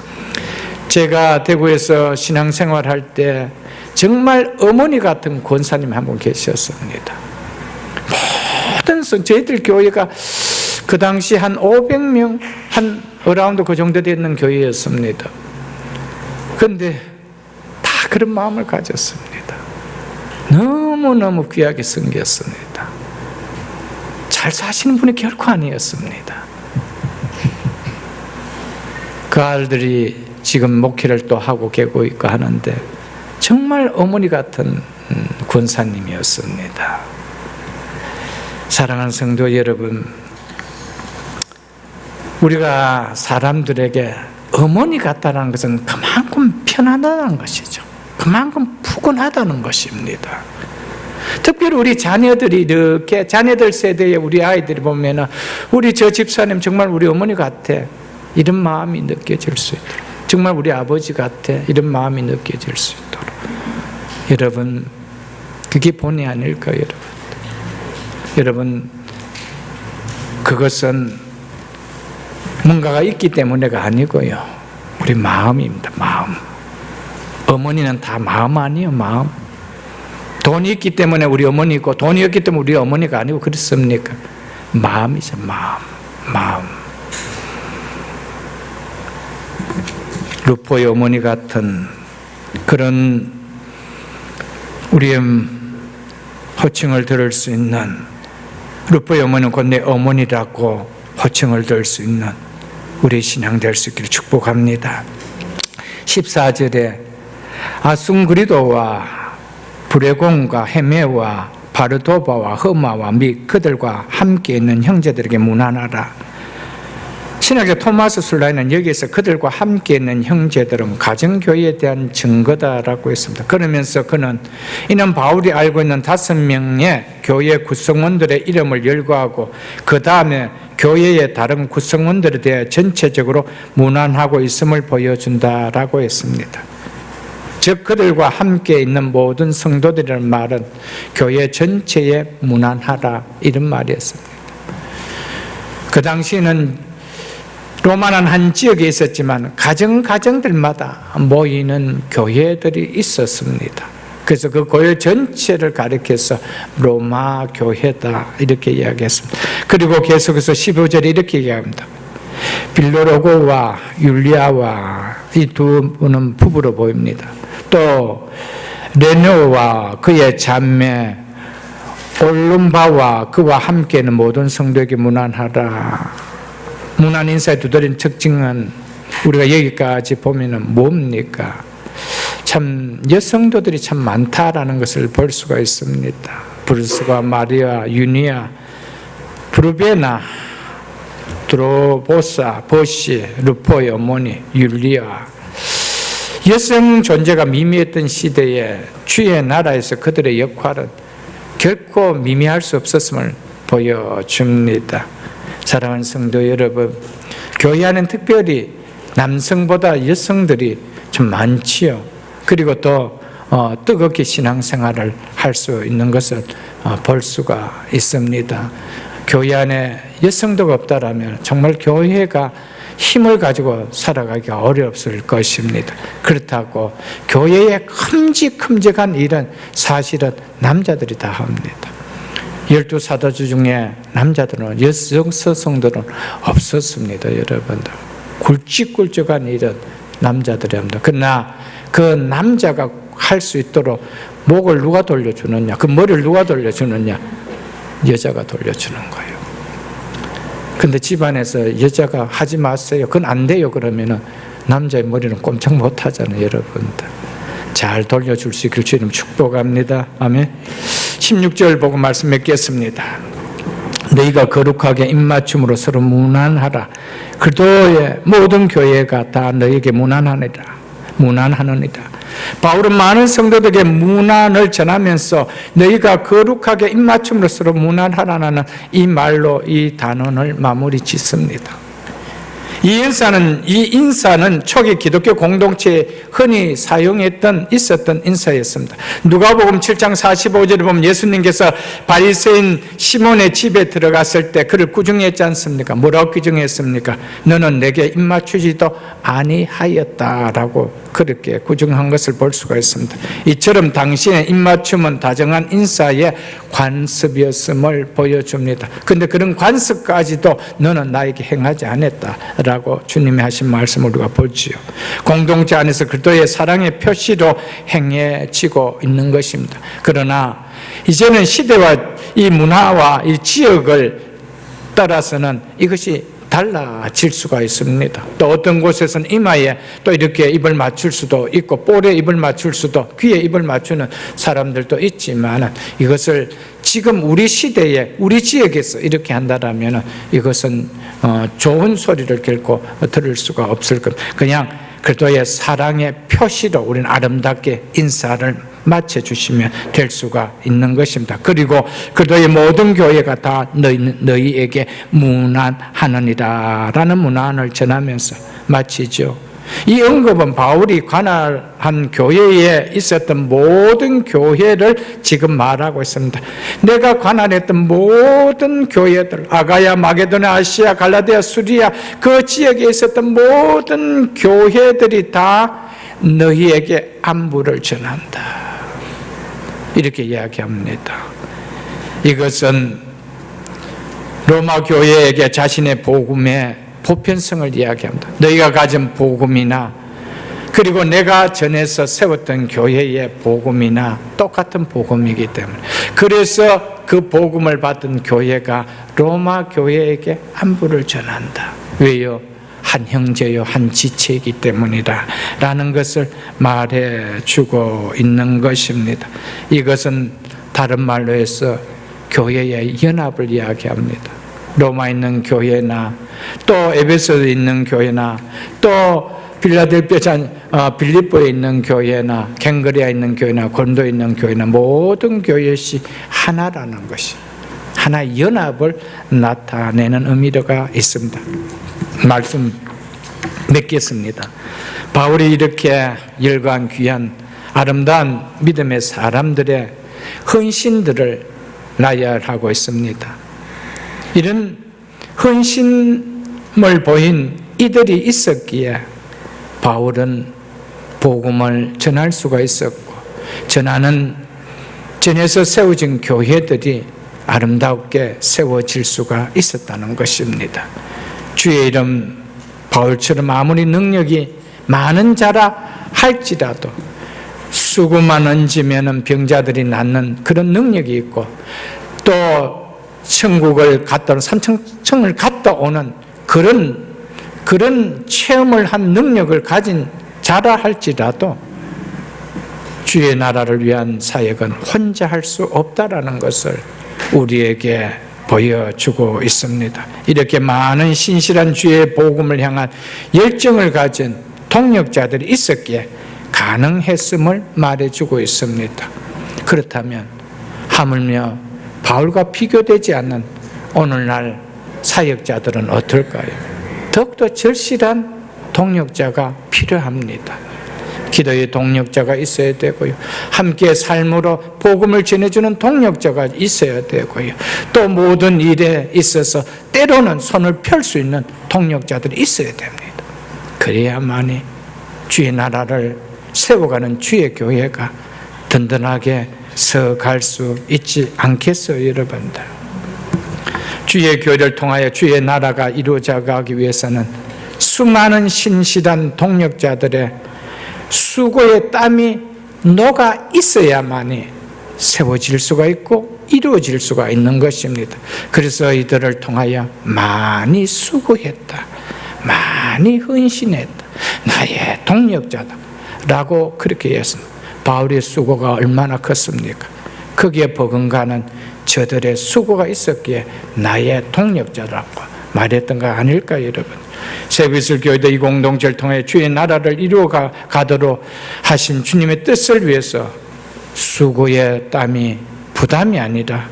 [SPEAKER 1] 제가 대구에서 신앙생활할 때 정말 어머니 같은 권사님 한 분 계셨습니다. 모든 저희들 교회가 그 당시 한 500명 한 어라운드 그 정도 되는 교회였습니다. 그런데 다 그런 마음을 가졌습니다. 너무너무 귀하게 섬겼습니다. 잘 사시는 분이 결코 아니었습니다. 그 아들들이 지금 목회를 또 하고 계고 있고 하는데 정말 어머니 같은 권사님이었습니다. 사랑하는 성도 여러분, 우리가 사람들에게 어머니 같다는 것은 그만큼 편안하다는 것이죠. 그만큼 푸근하다는 것입니다. 특별히 우리 자녀들이 이렇게 자녀들 세대에 우리 아이들이 보면은 우리 저 집사님 정말 우리 어머니 같아 이런 마음이 느껴질 수 있도록, 정말 우리 아버지 같아 이런 마음이 느껴질 수 있도록, 여러분 그게 본의 아닐까요? 여러분 그것은 뭔가가 있기 때문에가 아니고요, 우리 마음입니다. 마음. 어머니는 다 마음 아니에요. 마음. 돈이 있기 때문에 우리 어머니고 돈이 없기 때문에 우리 어머니가 아니고 그렇습니까? 마음이죠. 마음. 루포의 어머니 같은 그런 우리의 호칭을 들을 수 있는, 루포의 어머니는 곧 내 어머니라고 호칭을 들을 수 있는 우리 신앙 될 수 있기를 축복합니다. 14절에 아순그리도와 브레공과 헤메와 바르도바와 흐마와 및 그들과 함께 있는 형제들에게 문안하라. 신학의 토마스 술라이는 여기에서 그들과 함께 있는 형제들은 가정교회에 대한 증거다라고 했습니다. 그러면서 그는 이는 바울이 알고 있는 5명의 교회 구성원들의 이름을 열거하고 그 다음에 교회의 다른 구성원들에 대해 전체적으로 문안하고 있음을 보여준다라고 했습니다. 즉 그들과 함께 있는 모든 성도들이라는 말은 교회 전체에 문안하라 이런 말이었습니다. 그 당시에는 로마는 한 지역에 있었지만 가정들마다 모이는 교회들이 있었습니다. 그래서 그 교회 전체를 가리켜서 로마 교회다 이렇게 이야기했습니다. 그리고 계속해서 15절에 이렇게 이야기합니다. 빌로로고와 율리아와 이 두 분은 부부로 보입니다. 또 레노와 그의 자매 올룸바와 그와 함께는 모든 성도에게 문안하라. 문안 인사에 두드린 특징은 우리가 여기까지 보면은 뭡니까? 참 여성도들이 참 많다라는 것을 볼 수가 있습니다. 브루스가 마리아, 유니아, 브루베나, 드로보사, 보시, 루포의 어머니, 율리아. 여성 존재가 미미했던 시대에 주의 나라에서 그들의 역할은 결코 미미할 수 없었음을 보여줍니다. 사랑하는 성도 여러분, 교회 안에는 특별히 남성보다 여성들이 좀 많지요. 그리고 또 뜨겁게 신앙생활을 할 수 있는 것을 볼 수가 있습니다. 교회 안에 여성도가 없다라면 정말 교회가 힘을 가지고 살아가기가 어렵을 것입니다. 그렇다고 교회의 큼직큼직한 일은 사실은 남자들이 다 합니다. 12사도주 중에 남자들은, 여성 성도들은 없었습니다. 여러분들 굵직굵직한 일은 남자들이 합니다. 그러나 그 남자가 할 수 있도록 목을 누가 돌려주느냐, 그 머리를 누가 돌려주느냐, 여자가 돌려주는 거예요. 근데 집안에서 여자가 하지 마세요, 그건 안 돼요 그러면은 남자의 머리는 꼼짝 못 하잖아요. 여러분들 잘 돌려줄 수 있길 주님 축복합니다. 아멘. 16절 보고 말씀 맺겠습니다. 너희가 거룩하게 입맞춤으로 서로 문안하라. 그리스도의 모든 교회가 다 너희에게 문안하느니라. 바울은 많은 성도들에게 문안을 전하면서 너희가 거룩하게 입맞춤으로 서로 문안하라는 이 말로 이 단원을 마무리 짓습니다. 이 인사는 초기 기독교 공동체에 흔히 있었던 인사였습니다. 누가복음 7장 45절에 보면 예수님께서 바리새인 시몬의 집에 들어갔을 때 그를 꾸중했지 않습니까? 뭐라고 꾸중했습니까? 너는 내게 입맞추지도 아니하였다라고 그렇게 꾸중한 것을 볼 수가 있습니다. 이처럼 당신의 입맞춤은 다정한 인사의 관습이었음을 보여줍니다. 그런데 그런 관습까지도 너는 나에게 행하지 않았다라고 주님이 하신 말씀을 우리가 보지요. 공동체 안에서 그리스도의 사랑의 표시로 행해지고 있는 것입니다. 그러나 이제는 시대와 이 문화와 이 지역을 따라서는 이것이 달라질 수가 있습니다. 또 어떤 곳에서는 이마에 또 이렇게 입을 맞출 수도 있고 볼에 입을 맞출 수도, 귀에 입을 맞추는 사람들도 있지만 이것을 지금 우리 시대에 우리 지역에서 이렇게 한다면 이것은 좋은 소리를 결코 들을 수가 없을 겁니다. 그냥 그리스도의 사랑의 표시로 우리는 아름답게 인사를 마쳐주시면 될 수가 있는 것입니다. 그리고 그리스도의 모든 교회가 다 너희에게 문안하느니라 라는 문안을 전하면서 마치죠. 이 언급은 바울이 관할한 교회에 있었던 모든 교회를 지금 말하고 있습니다. 내가 관할했던 모든 교회들, 아가야, 마게도냐, 아시아, 갈라디아, 수리아, 그 지역에 있었던 모든 교회들이 다 너희에게 안부를 전한다, 이렇게 이야기합니다. 이것은 로마 교회에게 자신의 복음의 보편성을 이야기합니다. 너희가 가진 복음이나 그리고 내가 전에서 세웠던 교회의 복음이나 똑같은 복음이기 때문에, 그래서 그 복음을 받은 교회가 로마 교회에게 안부를 전한다. 왜요? 한 형제요 한 지체이기 때문이다 라는 것을 말해주고 있는 것입니다. 이것은 다른 말로 해서 교회의 연합을 이야기합니다. 로마에 있는 교회나 또 에베소에 있는 교회나 또 빌립보에 있는 교회나 갱그리아에 있는 교회나 고린도에 있는 교회나 모든 교회시 하나라는 것이, 하나의 연합을 나타내는 의미가 있습니다. 말씀 맺겠습니다. 바울이 이렇게 열광 귀한 아름다운 믿음의 사람들의 헌신들을 나열하고 있습니다. 이런 헌신을 보인 이들이 있었기에 바울은 복음을 전할 수가 있었고, 전에서 세워진 교회들이 아름답게 세워질 수가 있었다는 것입니다. 주의 이름 바울처럼 아무리 능력이 많은 자라 할지라도 수구만 얹으면 병자들이 낫는 그런 능력이 있고, 또 천국을 갔다 오는 산청을 갔다 오는 그런 체험을 한 능력을 가진 자라 할지라도 주의 나라를 위한 사역은 혼자 할 수 없다라는 것을 우리에게 보여주고 있습니다. 이렇게 많은 신실한 주의 복음을 향한 열정을 가진 동력자들이 있었기에 가능했음을 말해주고 있습니다. 그렇다면 하물며 바울과 비교되지 않는 오늘날 사역자들은 어떨까요? 더욱더 절실한 동력자가 필요합니다. 기도의 동력자가 있어야 되고요, 함께 삶으로 복음을 전해주는 동력자가 있어야 되고요, 또 모든 일에 있어서 때로는 손을 펼 수 있는 동력자들이 있어야 됩니다. 그래야만이 주의 나라를 세워가는 주의 교회가 든든하게 서갈 수 있지 않겠어요, 여러분들? 주의 교회를 통하여 주의 나라가 이루어져 가기 위해서는 수많은 신실한 동력자들의 수고의 땀이 녹아 있어야만이 세워질 수가 있고 이루어질 수가 있는 것입니다. 그래서 이들을 통하여 많이 수고했다, 많이 헌신했다, 나의 동력자다 라고 그렇게 했습니다. 바울의 수고가 얼마나 컸습니까? 거기에 버금가는 저들의 수고가 있었기에 나의 동력자라고 말했던 거 아닐까요, 여러분? 세비슬 교회도 이 공동체를 통해 주의 나라를 이루어가도록 하신 주님의 뜻을 위해서 수고의 땀이 부담이 아니라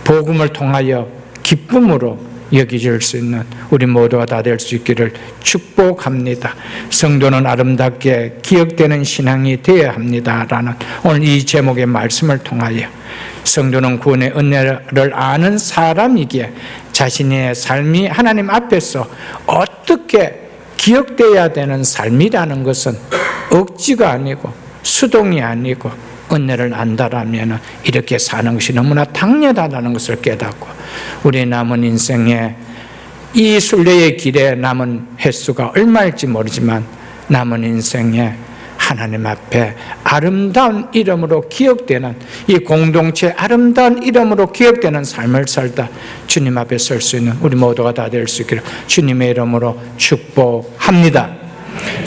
[SPEAKER 1] 복음을 통하여 기쁨으로 여겨질 수 있는 우리 모두가 다 될 수 있기를 축복합니다. 성도는 아름답게 기억되는 신앙이 되어야 합니다라는 오늘 이 제목의 말씀을 통하여 성도는 구원의 은혜를 아는 사람이기에 자신의 삶이 하나님 앞에서 어떻게 기억되어야 되는 삶이라는 것은 억지가 아니고 수동이 아니고 은혜를 안다라면 이렇게 사는 것이 너무나 당연하다는 것을 깨닫고 우리 남은 인생에 이 순례의 길에 남은 횟수가 얼마일지 모르지만 남은 인생에 하나님 앞에 아름다운 이름으로 기억되는 이 공동체 아름다운 이름으로 기억되는 삶을 살다 주님 앞에 설 수 있는 우리 모두가 다 될 수 있기를 주님의 이름으로 축복합니다.